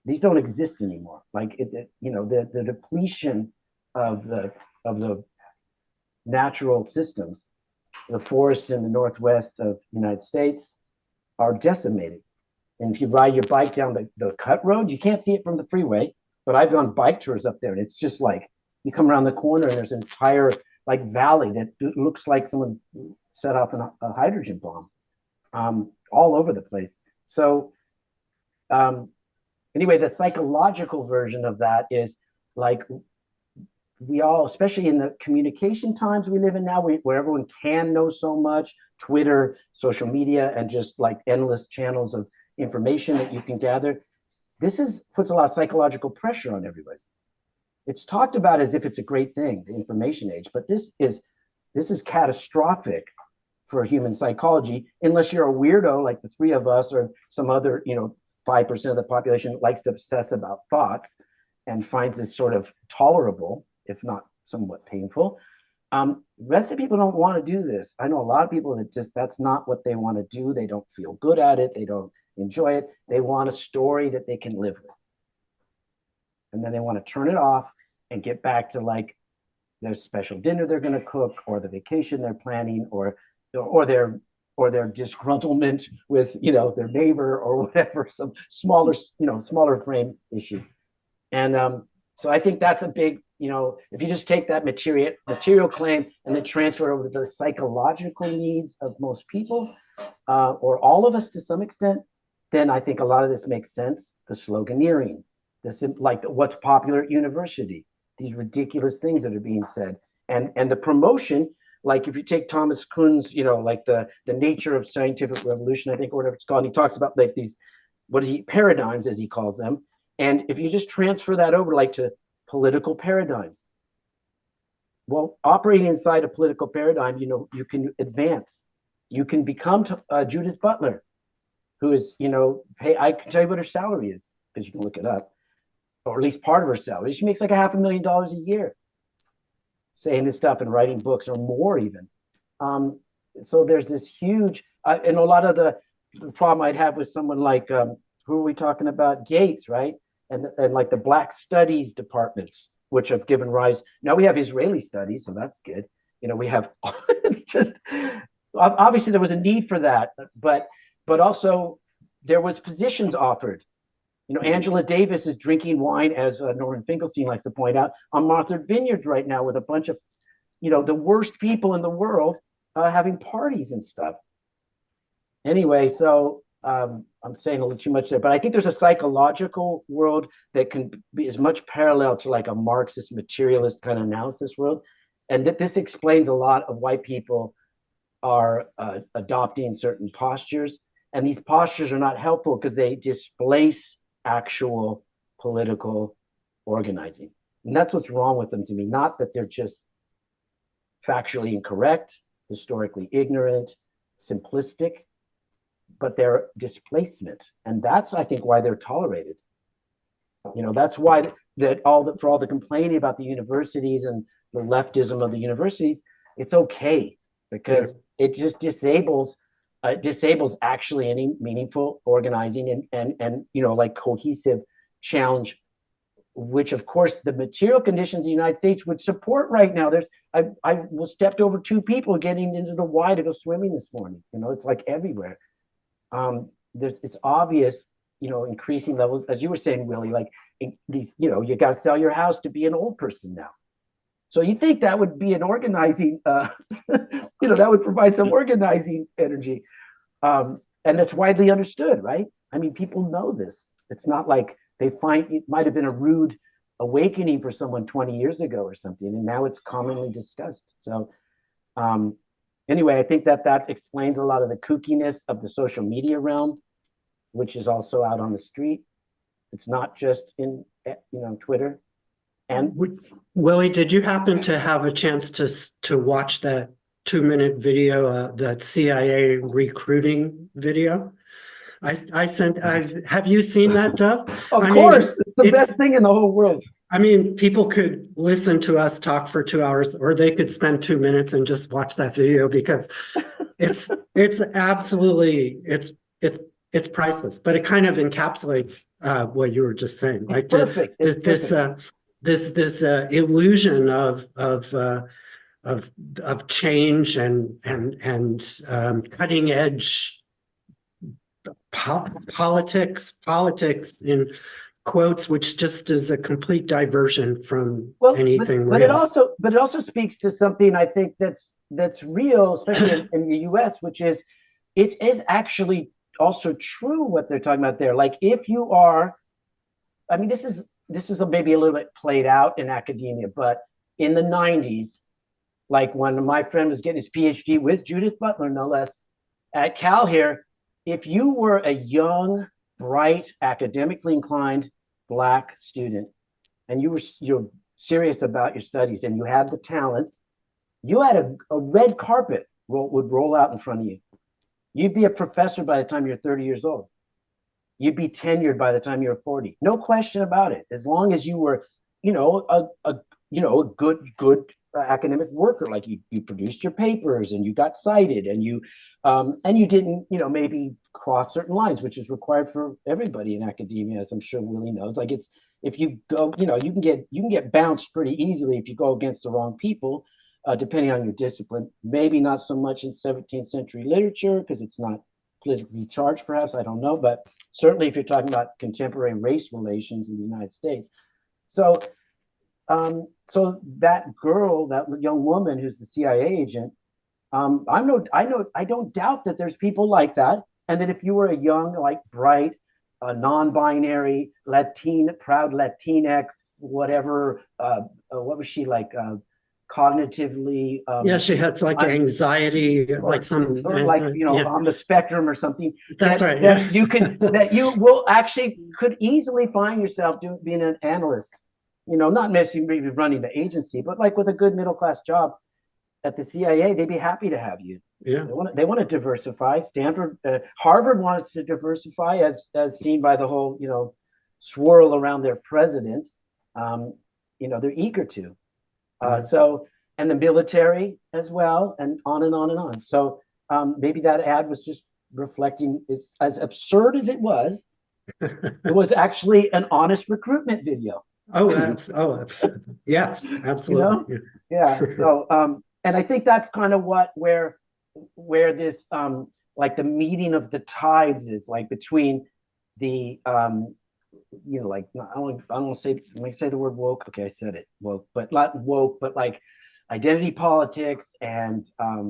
These don't exist anymore. Like you know, the depletion of the natural systems, the forests in the northwest of the United States are decimated. And if you ride your bike down the cut roads, you can't see it from the freeway. But I've gone bike tours up there, and it's just like you come around the corner and there's an entire like valley that looks like someone set off a hydrogen bomb, all over the place. So anyway, the psychological version of that is like we all, especially in the communication times we live in now, where everyone can know so much, Twitter, social media, and just like endless channels of information that you can gather. This puts a lot of psychological pressure on everybody. It's talked about as if it's a great thing, the information age, but this is catastrophic for human psychology, unless you're a weirdo like the three of us or some other, you know, 5% of the population that likes to obsess about thoughts and finds this sort of tolerable, if not somewhat painful. The rest of the people don't want to do this. I know a lot of people that that's not what they want to do. They don't feel good at it. They don't enjoy it. They want a story that they can live with. And then they want to turn it off and get back to like their special dinner they're going to cook, or the vacation they're planning, or their disgruntlement with, you know, their neighbor or whatever, some smaller frame issue. And so I think that's a big, you know, if you just take that material claim and then transfer it over to the psychological needs of most people, or all of us to some extent, then I think a lot of this makes sense. The sloganeering, like what's popular at university, these ridiculous things that are being said, and the promotion. Like if you take Thomas Kuhn's, you know, like the nature of scientific revolution, I think, or whatever it's called, he talks about like these, paradigms, as he calls them. And if you just transfer that over like to political paradigms, well, operating inside a political paradigm, you know, you can advance. You can become Judith Butler, who is, you know, hey, I can tell you what her salary is, because you can look it up, or at least part of her salary. She makes like $500,000 a year saying this stuff and writing books, or more even. So there's this huge, and a lot of the problem I'd have with someone like, who are we talking about? Gates, right? And like the Black Studies departments, which have given rise. Now we have Israeli studies, so that's good. You know, we have, it's just, obviously there was a need for that, but also there was positions offered. You know, Angela Davis is drinking wine, as Norman Finkelstein likes to point out, on Martha's Vineyards right now with a bunch of, you know, the worst people in the world having parties and stuff. Anyway, so I'm saying a little too much there, but I think there's a psychological world that can be as much parallel to like a Marxist materialist kind of analysis world. And that this explains a lot of why people are adopting certain postures. And these postures are not helpful because they displace actual political organizing. And that's what's wrong with them to me. Not that they're just factually incorrect, historically ignorant, simplistic, but they're displacement. And that's, I think, why they're tolerated. You know, that's why for all the complaining about the universities and the leftism of the universities, it's okay because it just disables actually any meaningful organizing and you know, like cohesive challenge, which of course the material conditions in the United States would support right now. I stepped over 2 people getting into the Y to go swimming this morning. You know, it's like everywhere. It's obvious, you know, increasing levels, as you were saying, Willie, like these, you know, you got to sell your house to be an old person now. So you think that would be an organizing, you know, that would provide some organizing energy. And it's widely understood, right? I mean, people know this. It's not like they find it might have been a rude awakening for someone 20 years ago or something, and now it's commonly discussed. So anyway, I think that explains a lot of the kookiness of the social media realm, which is also out on the street. It's not just in, you know, Twitter. And Willie, did you happen to have a chance to watch that 2-minute video, that CIA recruiting video? Have you seen that, Dov? of course, it's the best thing in the whole world. I mean, people could listen to us talk for 2 hours, or they could spend 2 minutes and just watch that video because it's absolutely, it's priceless, but it kind of encapsulates what you were just saying. It's like perfect. this illusion of change and cutting edge politics in quotes, which just is a complete diversion from anything but real. it also speaks to something I think that's real, especially in the US, which is it is actually also true what they're talking about there. Like if you are, I mean, this is maybe a little bit played out in academia, but in the 90s, like when my friend was getting his PhD with Judith Butler, no less, at Cal here, if you were a young, bright, academically inclined Black student, and you're serious about your studies and you had the talent, you had a red carpet would roll out in front of you. You'd be a professor by the time you're 30 years old. You'd be tenured by the time you're 40. No question about it. As long as you were, you know, a good academic worker, like you produced your papers and you got cited and you didn't, you know, maybe cross certain lines, which is required for everybody in academia, as I'm sure Willie knows. Like if you go, you know, you can get bounced pretty easily if you go against the wrong people, depending on your discipline. Maybe not so much in 17th century literature because it's not politically charged, perhaps, I don't know, but certainly if you're talking about contemporary race relations in the United States. So so that girl, that young woman who's the CIA agent, I don't doubt that there's people like that, and that if you were a young, like bright, non-binary, proud Latinx, whatever, what was she like? Cognitively, yeah, she had like anxiety, like some, like, you know, on the spectrum or something. That's right. That you will actually could easily find yourself being an analyst. You know, not necessarily running the agency, but like with a good middle-class job at the CIA, they'd be happy to have you. Yeah, they want to diversify. Stanford, Harvard wants to diversify, as seen by the whole, you know, swirl around their president. You know, they're eager to. So, and the military as well, and on and on and on. So maybe that ad was just reflecting, it's as absurd as it was actually an honest recruitment video. Yes, absolutely. You know? Yeah. So, and I think that's kind of where this, like the meeting of the tides is, like between the, you know, like I don't say, let me say the word woke. Okay, I said it, woke, but not woke, but like identity politics and a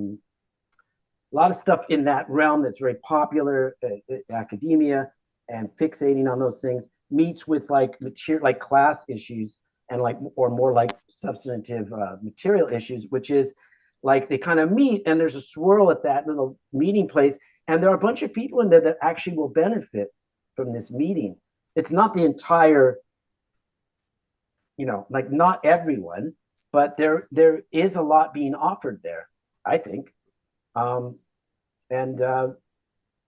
lot of stuff in that realm that's very popular, academia, and fixating on those things meets with like class issues and like, or more like substantive material issues, which is like they kind of meet and there's a swirl at that little meeting place, And there are a bunch of people in there that actually will benefit from this meeting. It's not the entire, like not everyone, but there is a lot being offered there, I think.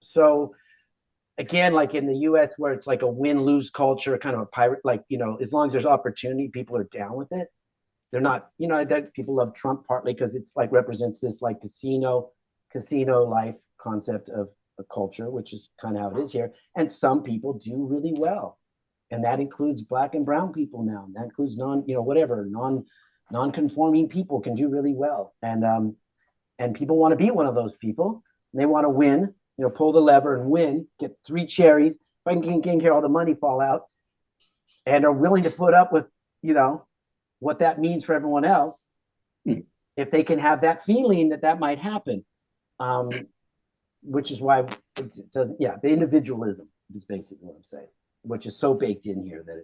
So again, like in the US where it's like a win-lose culture, kind of a pirate, like, as long as there's opportunity, people are down with it. They're not, I think people love Trump partly because it's like represents this like casino life concept of a culture, which is kind of how it is here. And some people do really well. And that includes Black and brown people now. That includes non-conforming people can do really well. And people want to be one of those people. And they want to win, pull the lever and win, get 3 cherries, if I can hear all the money fall out, and are willing to put up with, what that means for everyone else, if they can have that feeling that might happen. Which is why it doesn't, the individualism is basically what I'm saying, which is so baked in here that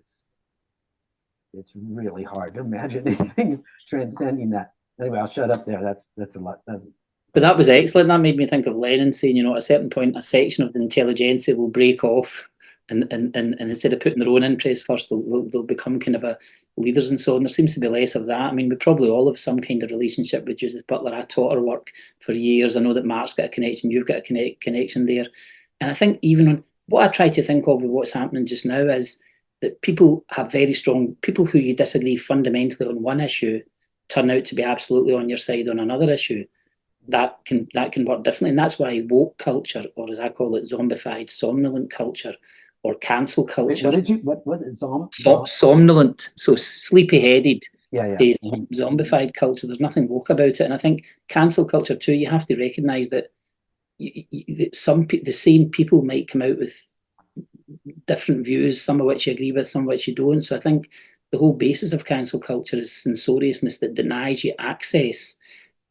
it's really hard to imagine anything transcending that. Anyway, I'll shut up there. That's a lot. But that was excellent. That made me think of Lenin saying, at a certain point, a section of the intelligentsia will break off, and instead of putting their own interests first, they'll become kind of a leaders and so on. There seems to be less of that. I mean, we probably all have some kind of relationship with Judith Butler. I taught her work for years. I know that Mark's got a connection. You've got a connection there. And I think even on what I try to think of with what's happening just now is that people have very strong, people who you disagree fundamentally on one issue turn out to be absolutely on your side on another issue. That can work differently. And that's why woke culture, or as I call it, zombified, somnolent culture, or cancel culture. What was it? Somnolent, so sleepy-headed. Yeah. Zombified culture. There's nothing woke about it. And I think cancel culture too, you have to recognise that the same people might come out with different views, some of which you agree with, some of which you don't. So I think the whole basis of cancel culture is censoriousness that denies you access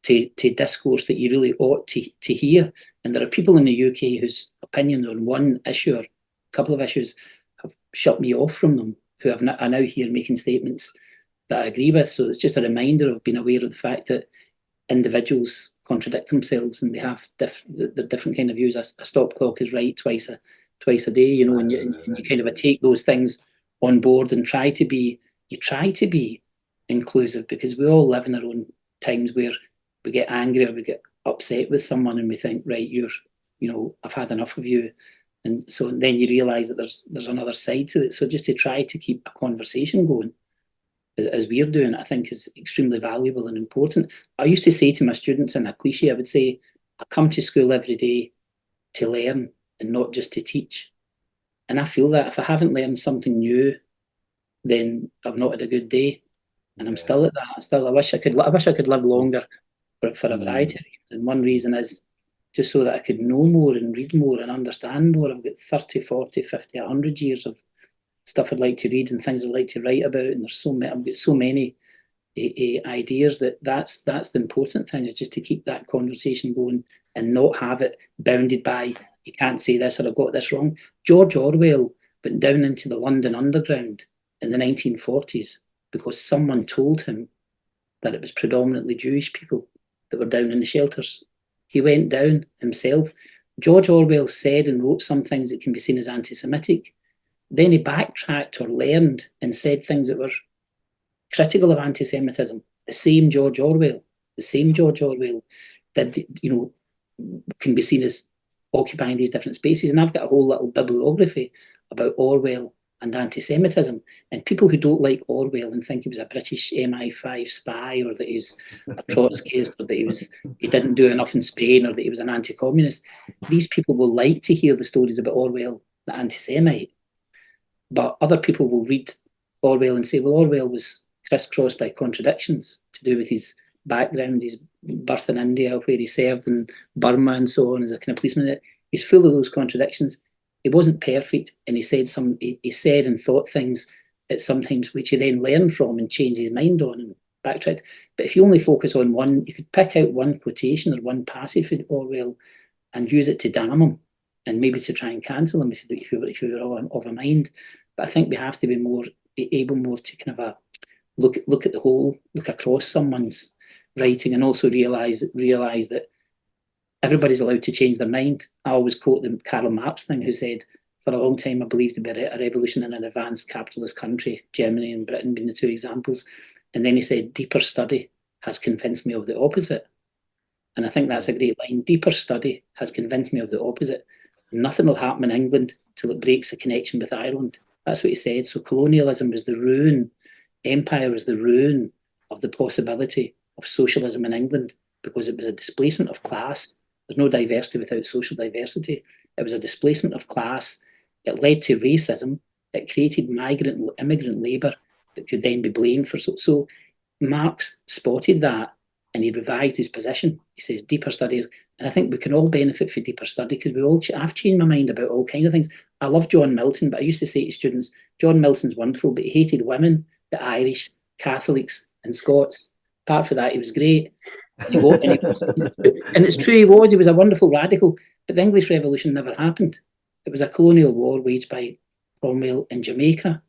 to discourse that you really ought to hear. And there are people in the UK whose opinions on one issue or a couple of issues have shut me off from them, who are now here making statements that I agree with. So it's just a reminder of being aware of the fact that individuals contradict themselves and they have different kind of views. A stop clock is right twice a day, and you kind of take those things on board and try to be inclusive, because we all live in our own times where we get angry or we get upset with someone and we think, right, I've had enough of you. And so then you realise that there's another side to it. So just to try to keep a conversation going, as we're doing, I think is extremely valuable and important. I used to say to my students in a cliche, I would say, I come to school every day to learn and not just to teach. And I feel that if I haven't learned something new, then I've not had a good day. And I'm still at that. I wish I could live longer for a variety of reasons. And one reason is just so that I could know more and read more and understand more. I've got 30, 40, 50, 100 years of stuff I'd like to read and things I'd like to write about. And I've got so many ideas that's the important thing, is just to keep that conversation going and not have it bounded by, you can't say this or I've got this wrong. George Orwell went down into the London Underground in the 1940s because someone told him that it was predominantly Jewish people that were down in the shelters. He went down himself. George Orwell said and wrote some things that can be seen as anti-Semitic. Then he backtracked or learned and said things that were critical of anti-Semitism. The same George Orwell that can be seen as occupying these different spaces. And I've got a whole little bibliography about Orwell and anti-Semitism. And people who don't like Orwell and think he was a British MI5 spy, or that he was a Trotskyist, or that he didn't do enough in Spain, or that he was an anti-communist, these people will like to hear the stories about Orwell, the anti-Semite. But other people will read Orwell and say, well, Orwell was crisscrossed by contradictions to do with his background, his birth in India, where he served in Burma and so on as a kind of policeman. He's full of those contradictions. He wasn't perfect, and he said and thought things at sometimes which he then learned from and changed his mind on and backtracked. But if you only focus on one, you could pick out one quotation or one passage from Orwell and use it to damn him and maybe to try and cancel him if you were of a mind. But I think we have to be able to kind of look at the whole, look across someone's writing, and also realise that everybody's allowed to change their mind. I always quote the Karl Marx thing, who said, for a long time, I believed to be a revolution in an advanced capitalist country, Germany and Britain being the two examples. And then he said, deeper study has convinced me of the opposite. And I think that's a great line. Deeper study has convinced me of the opposite. Nothing will happen in England till it breaks a connection with Ireland. That's what he said. So colonialism was the ruin, empire was the ruin of the possibility of socialism in England, because it was a displacement of class. There's no diversity without social diversity. It was a displacement of class. It led to racism. It created migrant and immigrant labour that could then be blamed for. So Marx spotted that, and he revised his position. He says deeper studies, and I think we can all benefit from deeper study, because I've changed my mind about all kinds of things. I love John Milton, but I used to say to students, John Milton's wonderful, but he hated women, the Irish, Catholics, and Scots. Apart from that, he was great. And it's true, he was a wonderful radical, but the English Revolution never happened. It was a colonial war waged by Cromwell in Jamaica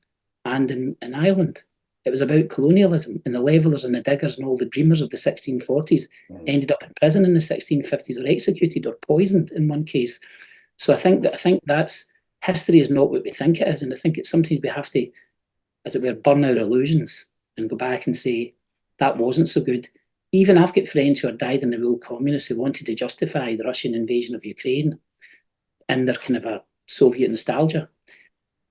and in Ireland. It was about colonialism, and the Levellers and the Diggers and all the dreamers of the 1640s ended up in prison in the 1650s, or executed or poisoned in one case. So I think that's history is not what we think it is, and I think it's something we have to, as it were, burn our illusions and go back and say that wasn't so good. Even I've got friends who are dyed-in-the-wool communists who wanted to justify the Russian invasion of Ukraine in their kind of a Soviet nostalgia.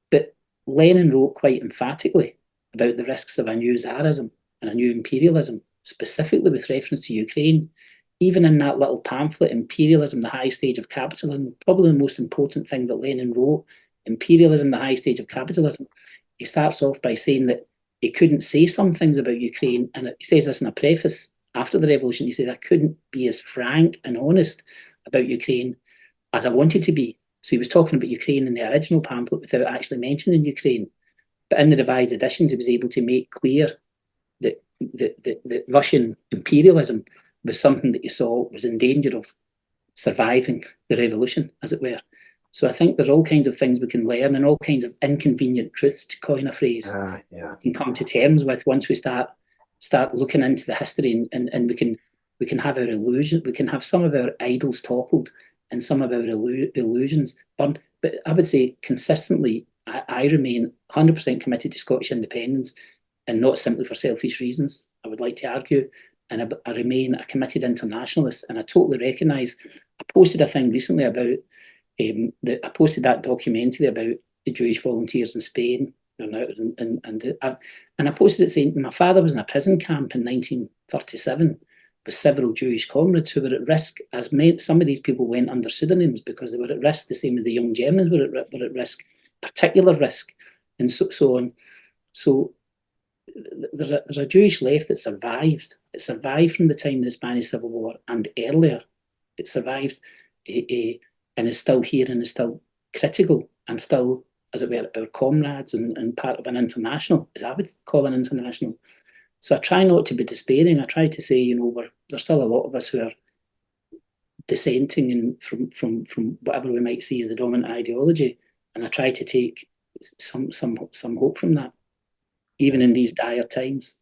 But Lenin wrote quite emphatically about the risks of a new Tsarism and a new imperialism, specifically with reference to Ukraine. Even in that little pamphlet, Imperialism, the High Stage of Capitalism, probably the most important thing that Lenin wrote, Imperialism, the High Stage of Capitalism, he starts off by saying that he couldn't say some things about Ukraine, and he says this in a preface after the revolution. He said, I couldn't be as frank and honest about Ukraine as I wanted to be. So he was talking about Ukraine in the original pamphlet without actually mentioning Ukraine. But in the revised editions, he was able to make clear that the Russian imperialism was something that you saw was in danger of surviving the revolution, as it were. So I think there's all kinds of things we can learn, and all kinds of inconvenient truths, to coin a phrase, we can come to terms with once we start looking into the history, and we can have our illusion, we can have some of our idols toppled and some of our illusions burned. But I would say consistently, I remain 100% committed to Scottish independence, and not simply for selfish reasons, I would like to argue. And I remain a committed internationalist, and I totally recognise. I posted a thing recently about I posted that documentary about the Jewish volunteers in Spain, and I posted it saying my father was in a prison camp in 1937 with several Jewish comrades who were at risk, as some of these people went under pseudonyms because they were at risk, the same as the young Germans were at risk, particular risk, and so on. So there's a Jewish left that survived. It survived from the time of the Spanish Civil War and earlier. It survived and is still here and is still critical and still, as it were, our comrades and part of an international, as I would call an international. So I try not to be despairing. I try to say, there's still a lot of us who are dissenting from whatever we might see as the dominant ideology, and I try to take some hope from that, even in these dire times.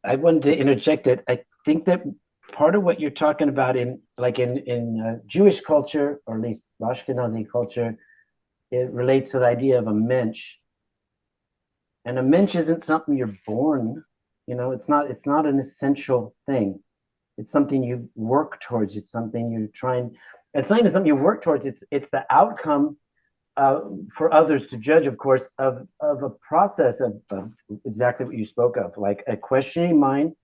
I wanted to interject that I think that part of what you're talking about in Jewish culture, or at least Ashkenazi culture, it relates to the idea of a mensch. And a mensch isn't something you're born, it's not an essential thing. It's something you work towards. It's something you're trying. It's not even something you work towards. It's the outcome for others to judge, of course, of a process of exactly what you spoke of, like a questioning mind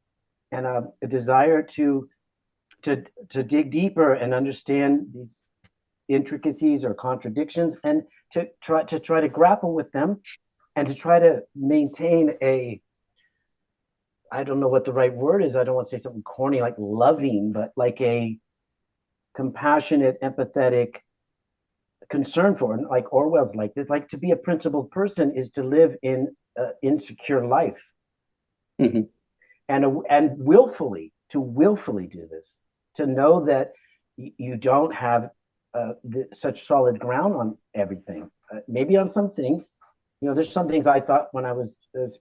and a desire to dig deeper and understand these intricacies or contradictions, and to try to grapple with them, and to try to maintain I don't know what the right word is. I don't want to say something corny like loving, but like a compassionate, empathetic concern for, and like Orwell's like this, like to be a principled person is to live in insecure life. Mm-hmm. And willfully do this, to know that you don't have such solid ground on everything. Maybe on some things, there's some things I thought when I was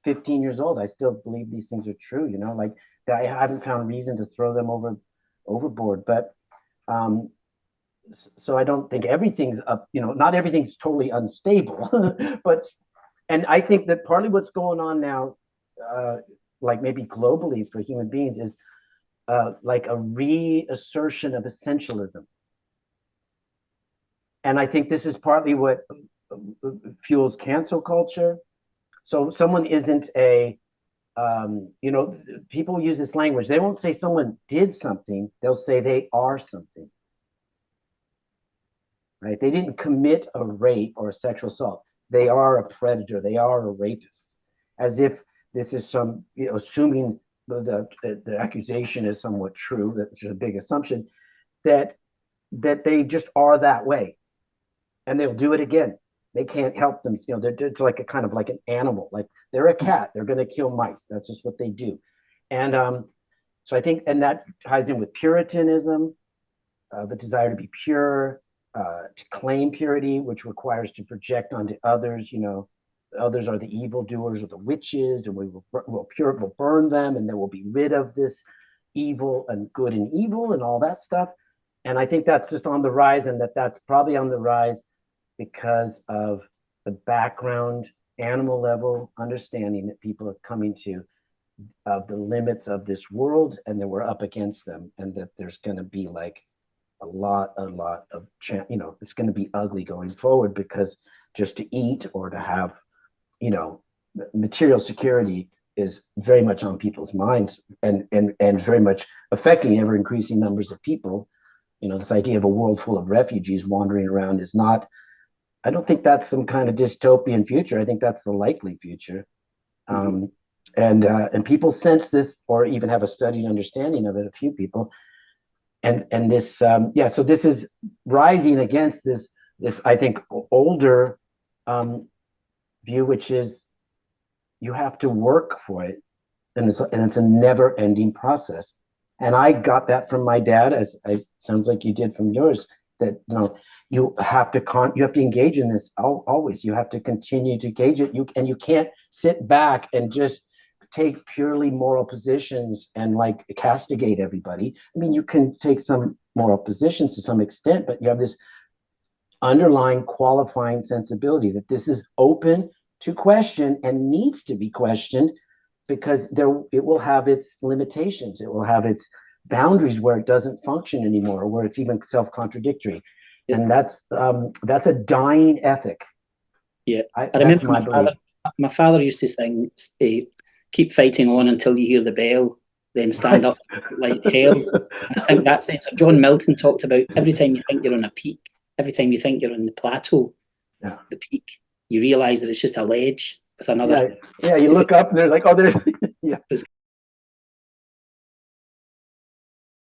15 years old. I still believe these things are true, like that I haven't found reason to throw them overboard. But So I don't think everything's up, not everything's totally unstable, and I think that partly what's going on now, like maybe globally for human beings, is like a reassertion of essentialism. And I think this is partly what fuels cancel culture. So someone isn't people use this language. They won't say someone did something. They'll say they are something. Right? They didn't commit a rape or a sexual assault. They are a predator. They are a rapist. As if this is some, assuming the accusation is somewhat true, which is a big assumption, that they just are that way, and they'll do it again. They can't help them. They're like a kind of like an animal. Like they're a cat. They're going to kill mice. That's just what they do. And so I think, and that ties in with Puritanism, the desire to be pure, to claim purity, which requires to project onto others. Others are the evildoers or the witches, and we'll burn them, and then we'll be rid of this evil and good and evil and all that stuff. And I think that's just on the rise, and that's probably on the rise because of the background animal level understanding that people are coming to of the limits of this world, and that we're up against them, and that there's going to be like a lot of it's going to be ugly going forward, because just to eat or to have material security is very much on people's minds, and very much affecting ever increasing numbers of people. This idea of a world full of refugees wandering around is not, I don't think that's some kind of dystopian future. I think that's the likely future. And people sense this, or even have a studied understanding of it, a few people. And this, so this is rising against this I think older view, which is you have to work for it, and it's a never-ending process. And I got that from my dad, as sounds like you did from yours, that you have to engage in this always. You have to continue to engage it. You can't sit back and just take purely moral positions and like castigate everybody. I mean, you can take some moral positions to some extent, but you have this underlying qualifying sensibility that this is open to question and needs to be questioned, because it will have its limitations. It will have its boundaries where it doesn't function anymore, or where it's even self-contradictory. And that's a dying ethic. Yeah, I remember my father used to sing, keep fighting on until you hear the bell, then stand up like hell. I think that sense of John Milton talked about every time you think you're on a peak, every time you think you're on the plateau, the peak, you realize that it's just a ledge with another. Yeah, you look up and they're like, oh, there. Yeah.